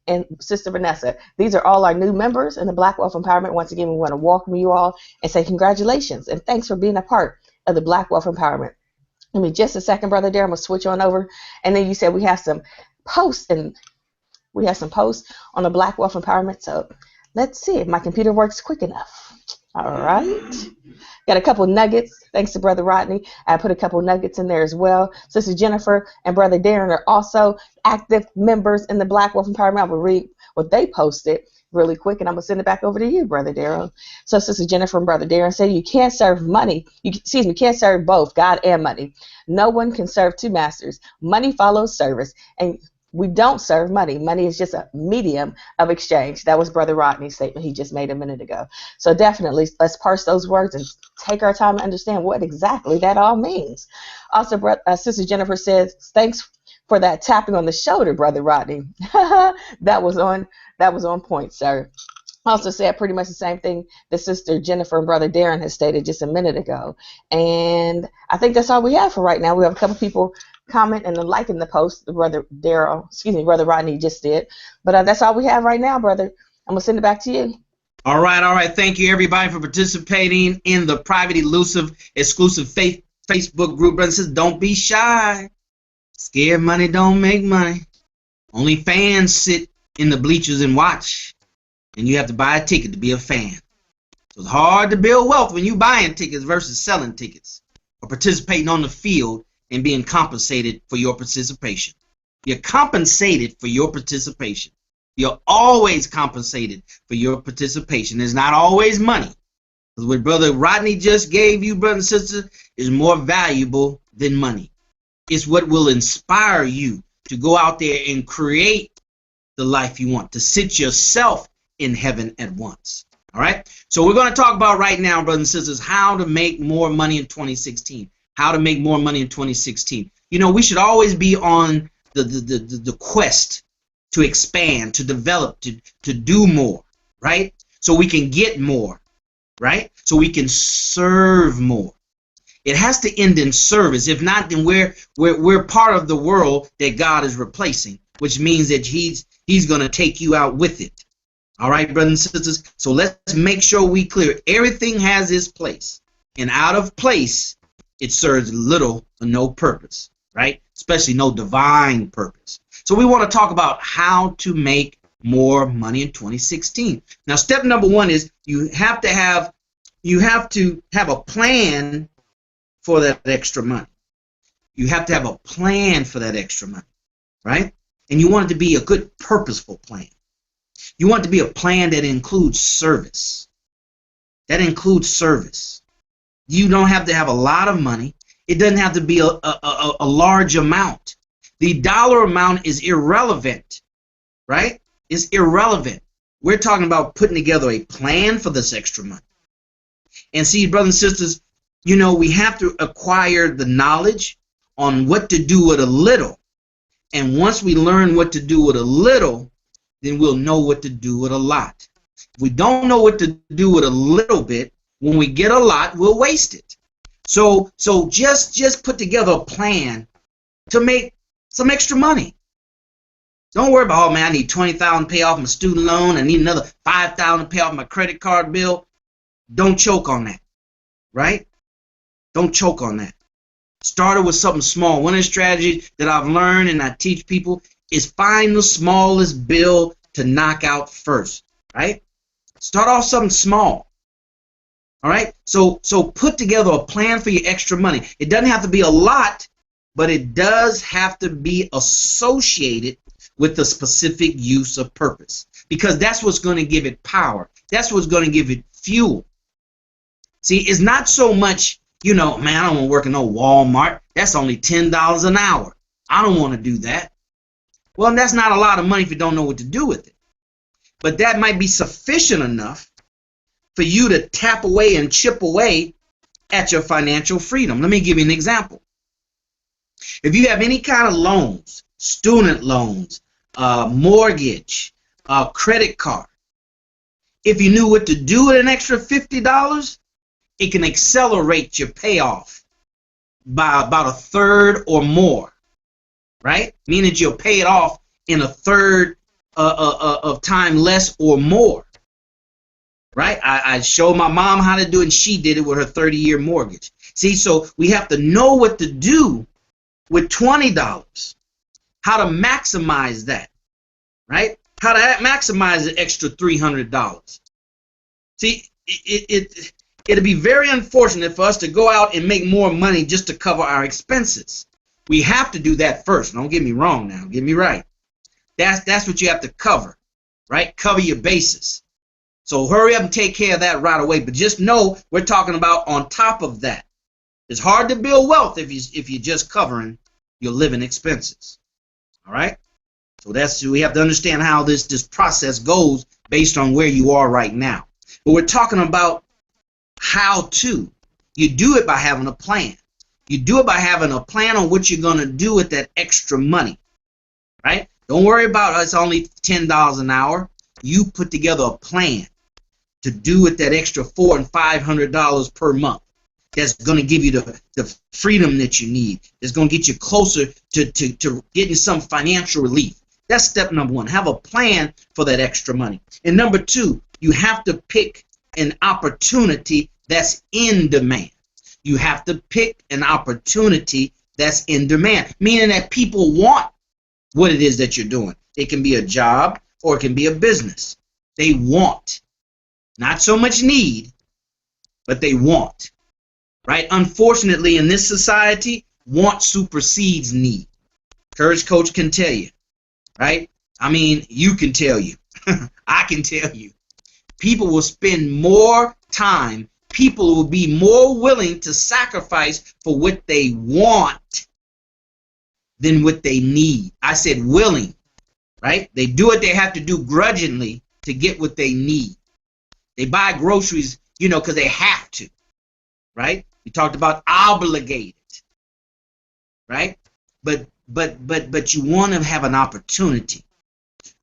Speaker 3: and Sister Vanessa. These are all our new members in the Black Wealth Empowerment. Once again, we want to welcome you all and say congratulations and thanks for being a part of the Black Wealth Empowerment. Give me just a second, Brother Darren. I'm gonna switch on over. And then you said we have some posts, on the Black Wealth Empowerment. So let's see if my computer works quick enough. All right. Got a couple nuggets. Thanks to Brother Rodney. I put a couple nuggets in there as well. Sister Jennifer and Brother Darren are also active members in the Black Wealth Empowerment. I will read what they posted really quick, and I'm going to send it back over to you, Brother Darren. So Sister Jennifer and Brother Darren say you can't serve can't serve both God and money. No one can serve two masters. Money follows service, and we don't serve money. Money is just a medium of exchange. That was Brother Rodney's statement he just made a minute ago. So definitely, let's parse those words and take our time to understand what exactly that all means. Also, Sister Jennifer says, thanks for that tapping on the shoulder, Brother Rodney. That was on point, sir. Also said pretty much the same thing that Sister Jennifer and Brother Darren has stated just a minute ago. And I think that's all we have for right now. We have a couple people comment and liking the post, Brother Rodney just did. But that's all we have right now, brother. I'm going to send it back to you.
Speaker 1: All right. Thank you, everybody, for participating in the private, elusive, exclusive Facebook group. Brothers and sisters, don't be shy. Scared money don't make money. Only fans sit in the bleachers and watch. And you have to buy a ticket to be a fan. So it's hard to build wealth when you're buying tickets versus selling tickets or participating on the field and being compensated for your participation. You're compensated for your participation. You're always compensated for your participation. It's not always money. Because what Brother Rodney just gave you, brothers and sisters, is more valuable than money. It's what will inspire you to go out there and create the life you want, to sit yourself in heaven at once. All right? So we're going to talk about right now, brothers and sisters, how to make more money in 2016. How to make more money in 2016. You know, we should always be on the quest to expand, to develop, to do more, right? So we can get more, right? So we can serve more. It has to end in service. If not, then we're part of the world that God is replacing, which means that He's going to take you out with it. All right, brothers and sisters. So let's make sure we clear. Everything has its place, and out of place, it serves little or no purpose, right? Especially no divine purpose. So we want to talk about how to make more money in 2016. Now, step number one is you have to have a plan for that extra money. You have to have a plan for that extra money, right? And you want it to be a good, purposeful plan. You want it to be a plan that includes service. That includes service. You don't have to have a lot of money. It doesn't have to be a large amount. The dollar amount is irrelevant, right? It's irrelevant. We're talking about putting together a plan for this extra money. And see, brothers and sisters, we have to acquire the knowledge on what to do with a little. And once we learn what to do with a little, then we'll know what to do with a lot. If we don't know what to do with a little bit, when we get a lot, we'll waste it. So just put together a plan to make some extra money. Don't worry about, oh man, I need $20,000 to pay off my student loan. I need another $5,000 to pay off my credit card bill. Don't choke on that, right? Don't choke on that. Start with something small. One of the strategies that I've learned and I teach people is find the smallest bill to knock out first, right? Start off something small. All right? So put together a plan for your extra money. It doesn't have to be a lot, but it does have to be associated with a specific use of purpose, because that's what's going to give it power. That's what's going to give it fuel. See, it's not so much, man, I don't want to work in no Walmart. That's only $10 an hour. I don't want to do that. Well, that's not a lot of money if you don't know what to do with it. But that might be sufficient enough for you to tap away and chip away at your financial freedom. Let me give you an example. If you have any kind of loans, student loans, mortgage, credit card, if you knew what to do with an extra $50, it can accelerate your payoff by about a third or more, right? Meaning that you'll pay it off in a third of time less or more, right? I showed my mom how to do it, and she did it with her 30-year mortgage. See, so we have to know what to do with $20, how to maximize that, right? How to maximize the extra $300. See, it'd be very unfortunate for us to go out and make more money just to cover our expenses. We have to do that first. Don't get me wrong now. Get me right. That's what you have to cover, right? Cover your bases. So hurry up and take care of that right away. But just know we're talking about on top of that. It's hard to build wealth if you're just covering your living expenses. All right? So we have to understand how this process goes based on where you are right now. But we're talking about how to. You do it by having a plan. You do it by having a plan on what you're going to do with that extra money, right? Don't worry about it's only $10 an hour. You put together a plan to do with that extra $400 and $500 per month. That's going to give you the freedom that you need. It's going to get you closer to getting some financial relief. That's step number one. Have a plan for that extra money. And number two, you have to pick an opportunity that's in demand. You have to pick an opportunity that's in demand, meaning that people want what it is that you're doing. It can be a job or it can be a business. They want. Not so much need, but they want. Right? Unfortunately, in this society, want supersedes need. Courage Coach can tell you. Right? I mean, you can tell you. I can tell you. People will spend more time. People will be more willing to sacrifice for what they want than what they need. I said willing, right? They do what they have to do grudgingly to get what they need. They buy groceries, because they have to, right? We talked about obligated, right? But you want to have an opportunity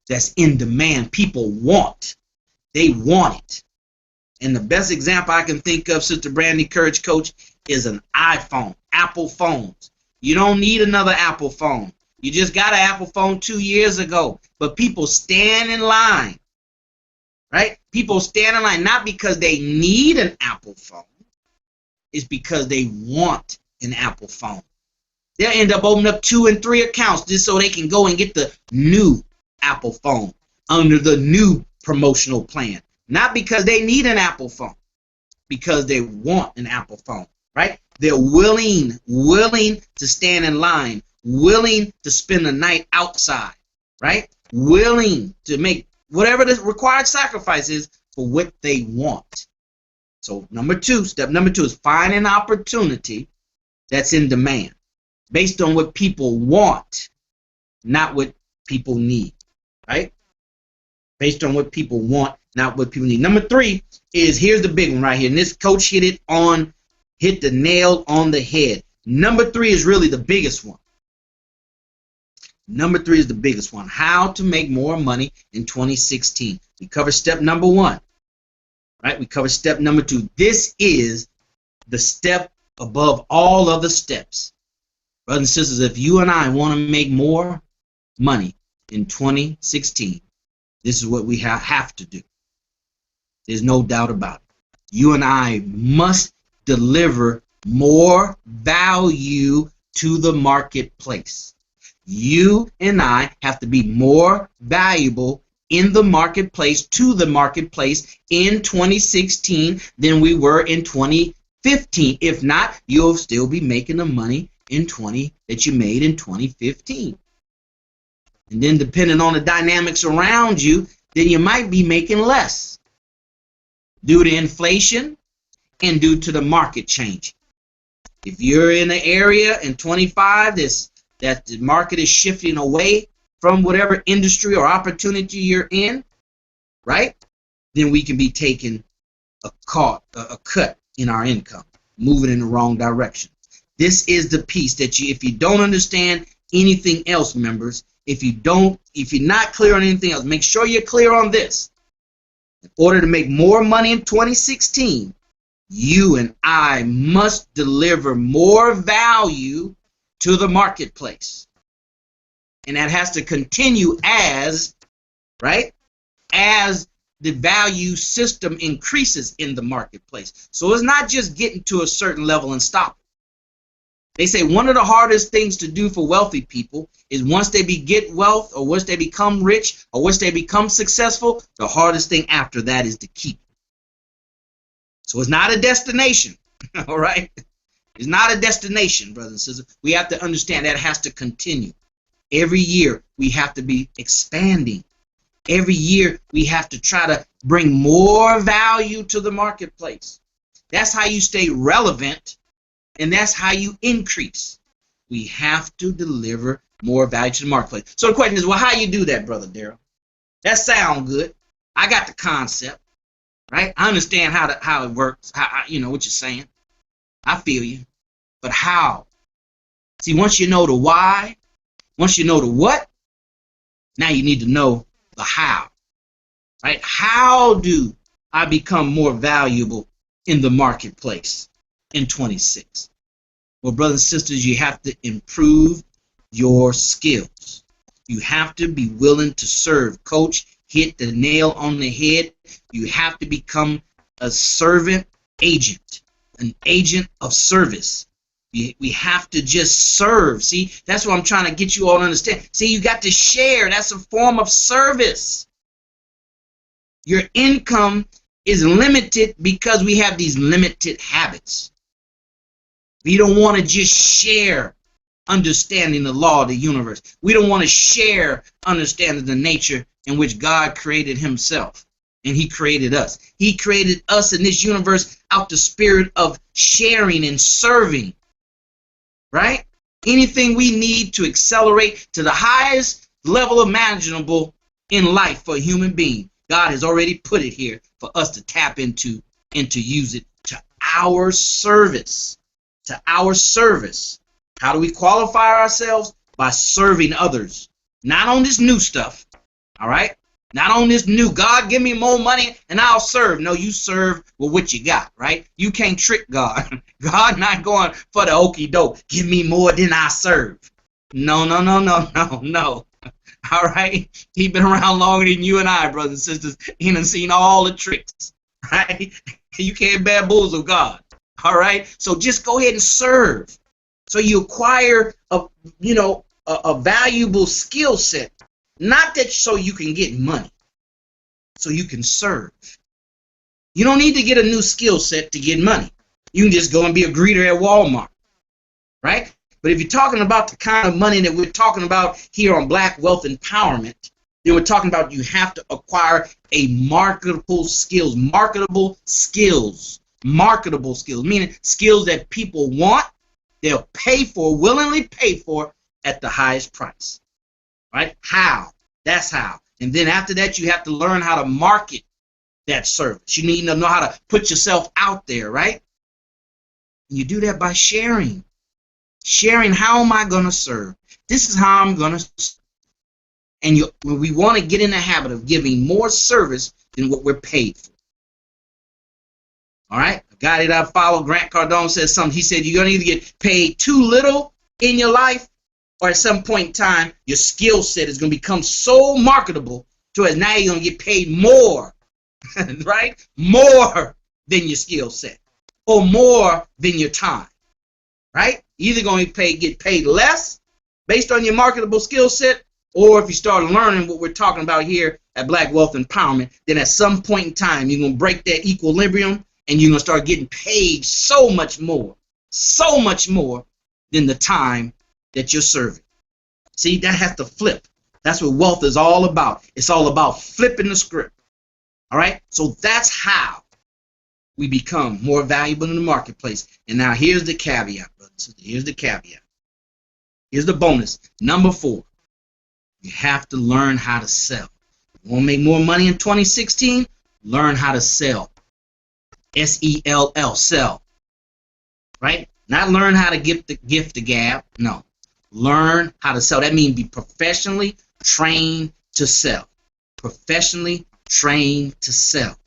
Speaker 1: that's in demand. People want. They want it. And the best example I can think of, Sister Brandy, Courage Coach, is an iPhone, Apple phones. You don't need another Apple phone. You just got an Apple phone 2 years ago. But people stand in line, right? People stand in line not because they need an Apple phone. It's because they want an Apple phone. They'll end up opening up 2 and 3 accounts just so they can go and get the new Apple phone under the new promotional plan. Not because they need an Apple phone, because they want an Apple phone, right? They're willing to stand in line, willing to spend the night outside, right? Willing to make whatever the required sacrifice is for what they want. So step number two is find an opportunity that's in demand based on what people want, not what people need, right? Based on what people want not what people need. Number 3 is, here's the big one right here. And this coach hit the nail on the head. Number 3 is really the biggest one. Number 3 is the biggest one. How to make more money in 2016. We covered step number 1. Right? We covered step number 2. This is the step above all other steps. Brothers and sisters, if you and I want to make more money in 2016, this is what we have to do. There's no doubt about it. You and I must deliver more value to the marketplace. You and I have to be more valuable in the marketplace, to the marketplace in 2016 than we were in 2015. If not, you'll still be making the money that you made in 2015. And then depending on the dynamics around you, then you might be making less due to inflation and due to the market change. If you're in an area in 25 that the market is shifting away from whatever industry or opportunity you're in, right, then we can be taking a cut in our income, moving in the wrong direction. This is the piece that if you don't understand anything else, members, if you're not clear on anything else, make sure you're clear on this. In order to make more money in 2016, you and I must deliver more value to the marketplace. And that has to continue as the value system increases in the marketplace. So it's not just getting to a certain level and stopping. They say one of the hardest things to do for wealthy people is once they get wealth, or once they become rich, or once they become successful, the hardest thing after that is to keep it. So it's not a destination, all right? It's not a destination, brothers and sisters. We have to understand that it has to continue. Every year we have to be expanding. Every year we have to try to bring more value to the marketplace. That's how you stay relevant. And that's how you increase. We have to deliver more value to the marketplace. So the question is, well, how you do that, Brother Daryl? That sounds good. I got the concept, right? I understand how it works, how you know what you're saying. I feel you. But how? See, once you know the why, once you know the what, now you need to know the how, right? How do I become more valuable in the marketplace in 26? Well, brothers and sisters, you have to improve your skills. You have to be willing to serve. Coach hit the nail on the head. You have to become a servant agent, an agent of service. We have to just serve. See, that's what I'm trying to get you all to understand. See, you got to share. That's a form of service. Your income is limited because we have these limited habits. We don't want to just share understanding the law of the universe. We don't want to share understanding the nature in which God created himself. And he created us. He created us in this universe out the spirit of sharing and serving. Right? Anything we need to accelerate to the highest level imaginable in life for a human being, God has already put it here for us to tap into and to use it to our service. To our service. How do we qualify ourselves? By serving others. Not on this new stuff. All right? Not on this new, God, give me more money and I'll serve. No, you serve with what you got, right? You can't trick God. God not going for the okie doke. Give me more than I serve. No. All right? He's been around longer than you and I, brothers and sisters. He done seen all the tricks, right? You can't bamboozle God. All right? So just go ahead and serve. So you acquire a valuable skill set. Not that so you can get money, so you can serve. You don't need to get a new skill set to get money. You can just go and be a greeter at Walmart, right? But if you're talking about the kind of money that we're talking about here on Black Wealth Empowerment, then we're talking about you have to acquire a marketable skills, meaning skills that people want, they'll pay for, willingly pay for at the highest price. Right? How? That's how. And then after that, you have to learn how to market that service. You need to know how to put yourself out there, right? You do that by sharing. Sharing, how am I going to serve? This is how I'm going to serve. And we want to get in the habit of giving more service than what we're paid for. All right? A guy that I follow, Grant Cardone, says something. He said you're going to either get paid too little in your life, or at some point in time, your skill set is going to become so marketable to as now you're going to get paid more, right? More than your skill set, or more than your time, right? Either going to get paid less based on your marketable skill set, or if you start learning what we're talking about here at Black Wealth Empowerment, then at some point in time, you're going to break that equilibrium and you're going to start getting paid so much more than the time that you're serving. See, that has to flip. That's what wealth is all about. It's all about flipping the script. All right? So that's how we become more valuable in the marketplace. And now here's the caveat, brothers. Here's the caveat. Here's the bonus. Number 4. You have to learn how to sell. You want to make more money in 2016? Learn how to sell. S-E-L-L, sell. Right? Not learn how to gift the gab. No. Learn how to sell. That means be professionally trained to sell. Professionally trained to sell.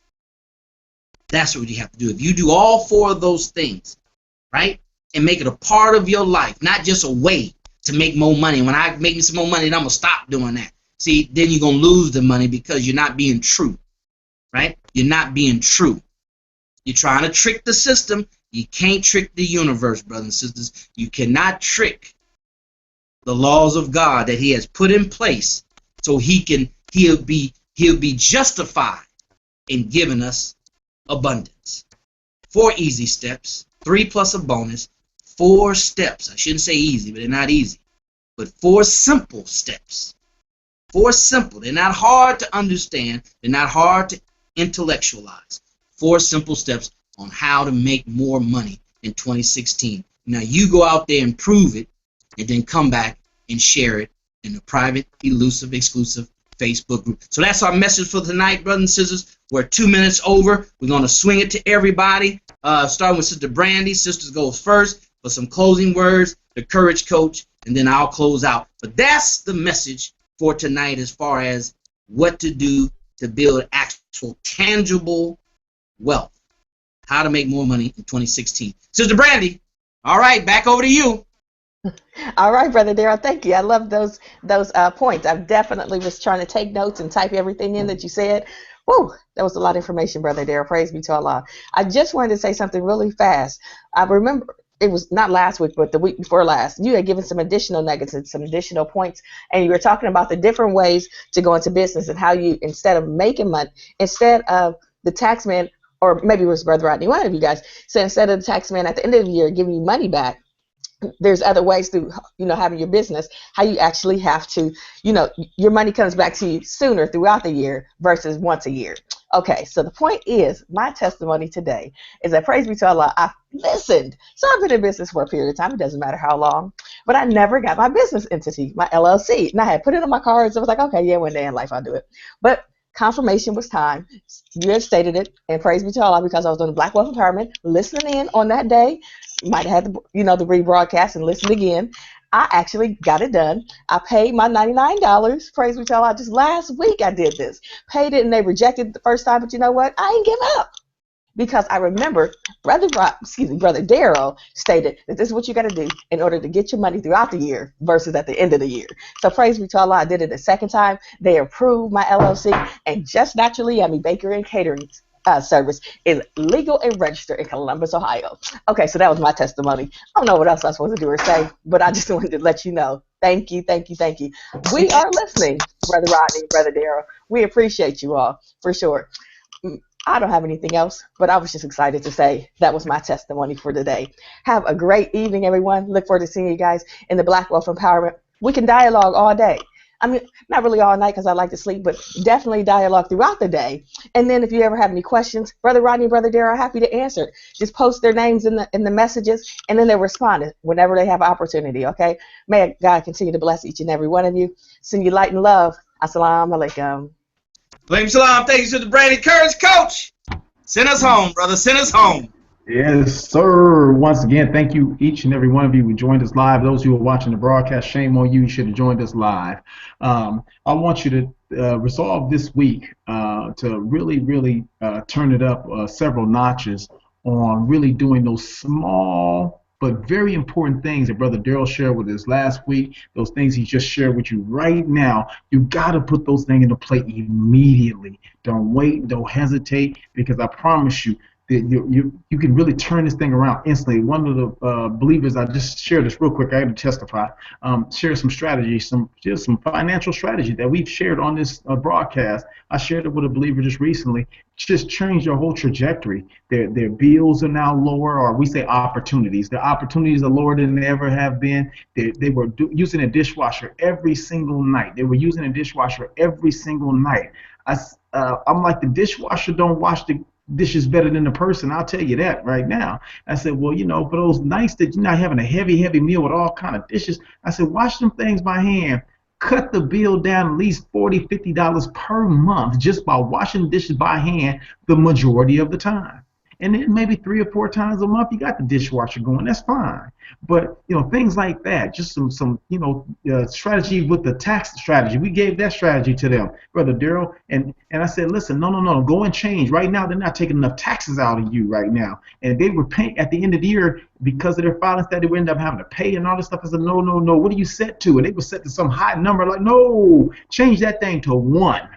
Speaker 1: That's what you have to do. If you do all 4 of those things, right, and make it a part of your life, not just a way to make more money. When I make me some more money, then I'm going to stop doing that. See, then you're going to lose the money because you're not being true, right? You're not being true. You're trying to trick the system. You can't trick the universe, brothers and sisters. You cannot trick the laws of God that he has put in place so he'll be justified in giving us abundance. 4 easy steps, 3 plus a bonus, 4 steps. I shouldn't say easy, but they're not easy. But 4 simple steps. 4 simple. They're not hard to understand. They're not hard to intellectualize. 4 simple steps on how to make more money in 2016. Now you go out there and prove it, and then come back and share it in the private, elusive, exclusive Facebook group. So that's our message for tonight, brothers and sisters. We're 2 minutes over. We're going to swing it to everybody, starting with Sister Brandy. Sisters goes first for some closing words, the courage coach, and then I'll close out. But that's the message for tonight as far as what to do to build actual tangible wealth. How to make more money in 2016. Sister Brandy, all right, back over to you.
Speaker 3: All right, Brother Darrell, thank you. I love those points. I definitely was trying to take notes and type everything in that you said. Whew, that was a lot of information, Brother Darrell. Praise be to Allah. I just wanted to say something really fast. I remember it was not last week, but the week before last. You had given some additional nuggets and some additional points, and you were talking about the different ways to go into business and how you, instead of making money, instead of the tax man, or maybe it was Brother Rodney, one of you guys, said instead of the tax man at the end of the year giving you money back, there's other ways through, having your business, how you actually have to, your money comes back to you sooner throughout the year versus once a year. Okay, so the point is, my testimony today is that, praise be to Allah, I listened. So I've been in business for a period of time. It doesn't matter how long, but I never got my business entity, my LLC. And I had put it on my cards. I was like, okay, yeah, one day in life I'll do it. But confirmation was time. You had stated it, and praise be to Allah, because I was doing the Black Wealth Empowerment, listening in on that day. Might have had the rebroadcast and listen again. I actually got it done. I paid my $99. Praise be to Allah. Just last week I did this. Paid it, and they rejected it the first time. But you know what? I ain't give up, because I remember Brother Darrell stated that this is what you got to do in order to get your money throughout the year versus at the end of the year. So praise be to Allah. I did it a second time. They approved my LLC, and Just Naturally Yummy Bakery and Catering service is legal and registered in Columbus, Ohio. Okay, so that was my testimony. I don't know what else I'm supposed to do or say, but I just wanted to let you know. Thank you, thank you, thank you. We are listening, Brother Rodney, Brother Darrell. We appreciate you all, for sure. I don't have anything else, but I was just excited to say that was my testimony for today. Have a great evening, everyone. Look forward to seeing you guys in the Black Wealth Empowerment. We can dialogue all day. I mean, not really all night because I like to sleep, but definitely dialogue throughout the day. And then if you ever have any questions, Brother Rodney and Brother Darrell are happy to answer. Just post their names in the messages, and then they'll respond whenever they have an opportunity, okay? May God continue to bless each and every one of you. Send you light and love. Assalamu alaikum.
Speaker 1: Blame Salam. Thank you, Sister Brandy. Courage, Coach. Send us home, brother. Send us home.
Speaker 2: Yes, sir. Once again, thank you, each and every one of you who joined us live. Those who are watching the broadcast, shame on you. You should have joined us live. I want you to resolve this week to really turn it up several notches on really doing those small but very important things that Brother Daryl shared with us last week, those things he just shared with you right now. You got to put those things into play immediately. Don't wait, don't hesitate, because I promise you, you can really turn this thing around instantly. One of the believers, I just shared this real quick, I had to testify, share some strategies, some financial strategy that we've shared on this broadcast. I shared it with a believer just recently. Just change their whole trajectory. Their bills are now lower, or we say opportunities. Their opportunities are lower than they ever have been. They were using a dishwasher every single night. They were using a dishwasher every single night. I'm like, the dishwasher don't wash the dishes better than the person, I'll tell you that right now. I said, well, for those nights that you're not having a heavy meal with all kind of dishes, I said, wash them things by hand. Cut the bill down at least $40, $50 per month just by washing dishes by hand the majority of the time. And then maybe 3 or 4 times a month you got the dishwasher going. That's fine. But things like that, just some strategy with the tax strategy. We gave that strategy to them, Brother Daryl, and I said, listen, no, go and change. Right now they're not taking enough taxes out of you right now, and they were paying at the end of the year because of their filings that they would end up having to pay and all this stuff. I said, no. What are you set to? And they were set to some high number. Like, no, change that thing to 1.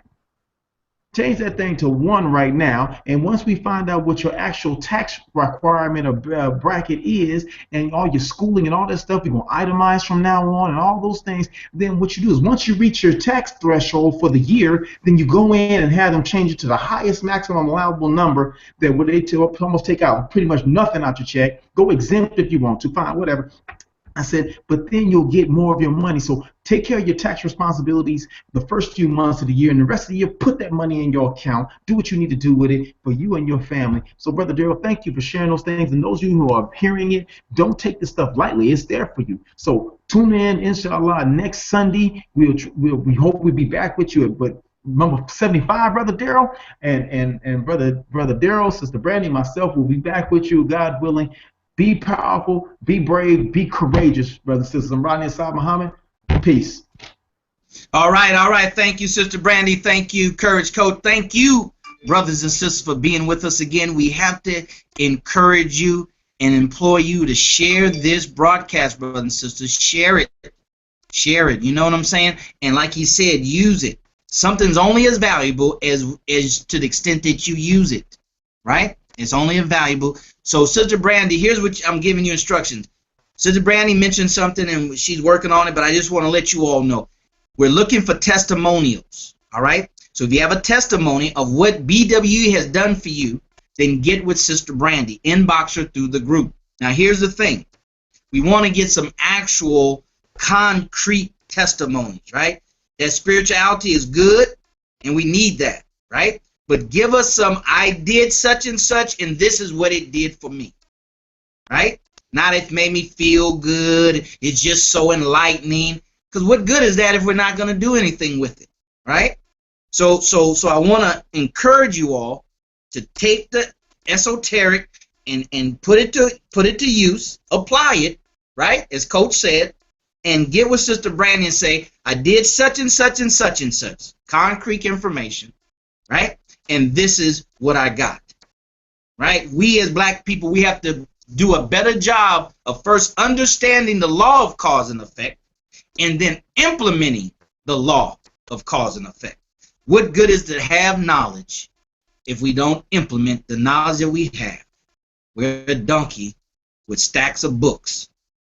Speaker 2: Change that thing to 1 right now, and once we find out what your actual tax requirement or bracket is, and all your schooling and all that stuff, we're going to itemize from now on and all those things. Then what you do is, once you reach your tax threshold for the year, then you go in and have them change it to the highest maximum allowable number that would they almost take out pretty much nothing out your check. Go exempt if you want to, fine, whatever. I said, but then you'll get more of your money. So take care of your tax responsibilities the first few months of the year, and the rest of the year, put that money in your account. Do what you need to do with it for you and your family. So, Brother Daryl, thank you for sharing those things. And those of you who are hearing it, don't take this stuff lightly. It's there for you. So tune in, inshallah, next Sunday. We hope we'll be back with you. But number 75, Brother Daryl, and Brother Daryl, Sister Brandy, myself will be back with you, God willing. Be powerful, be brave, be courageous, brothers and sisters. I'm Rodney Assad Muhammad. Peace.
Speaker 1: All right. Thank you, Sister Brandy. Thank you, Courage Coach. Thank you, brothers and sisters, for being with us again. We have to encourage you and implore you to share this broadcast, brothers and sisters. Share it. Share it. You know what I'm saying? And like he said, use it. Something's only as valuable as to the extent that you use it. Right? It's only invaluable. So, Sister Brandy, here's what I'm giving you instructions. Sister Brandy mentioned something, and she's working on it, but I just want to let you all know. We're looking for testimonials, all right? So if you have a testimony of what BWE has done for you, then get with Sister Brandy. Inbox her through the group. Now, here's the thing. We want to get some actual concrete testimonies, right? That spirituality is good, and we need that, right? But give us some, I did such and such, and this is what it did for me. Right? Not it made me feel good. It's just so enlightening. Because what good is that if we're not going to do anything with it? Right? So I want to encourage you all to take the esoteric and put it to use, apply it, right? As Coach said, and get with Sister Brandy and say, I did such and such and such and such. Concrete information, right? And this is what I got, right? We as black people, we have to do a better job of first understanding the law of cause and effect and then implementing the law of cause and effect. What good is to have knowledge if we don't implement the knowledge that we have? We're a donkey with stacks of books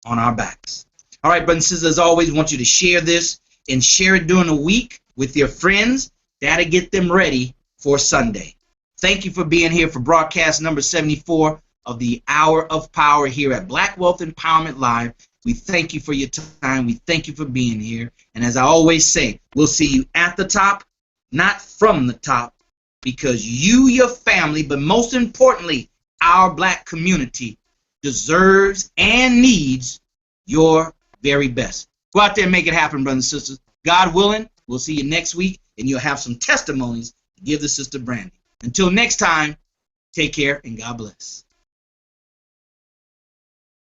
Speaker 1: on our backs. All right, brothers and sisters, as always, I want you to share this and share it during the week with your friends. That'll get them ready for Sunday. Thank you for being here for broadcast number 74 of the Hour of Power here at Black Wealth Empowerment Live. We thank you for your time. We thank you for being here. And as I always say, we'll see you at the top, not from the top, because you, your family, but most importantly, our black community deserves and needs your very best. Go out there and make it happen, brothers and sisters. God willing, we'll see you next week, and you'll have some testimonies give the sister Brandy. Until next time, take care and God bless.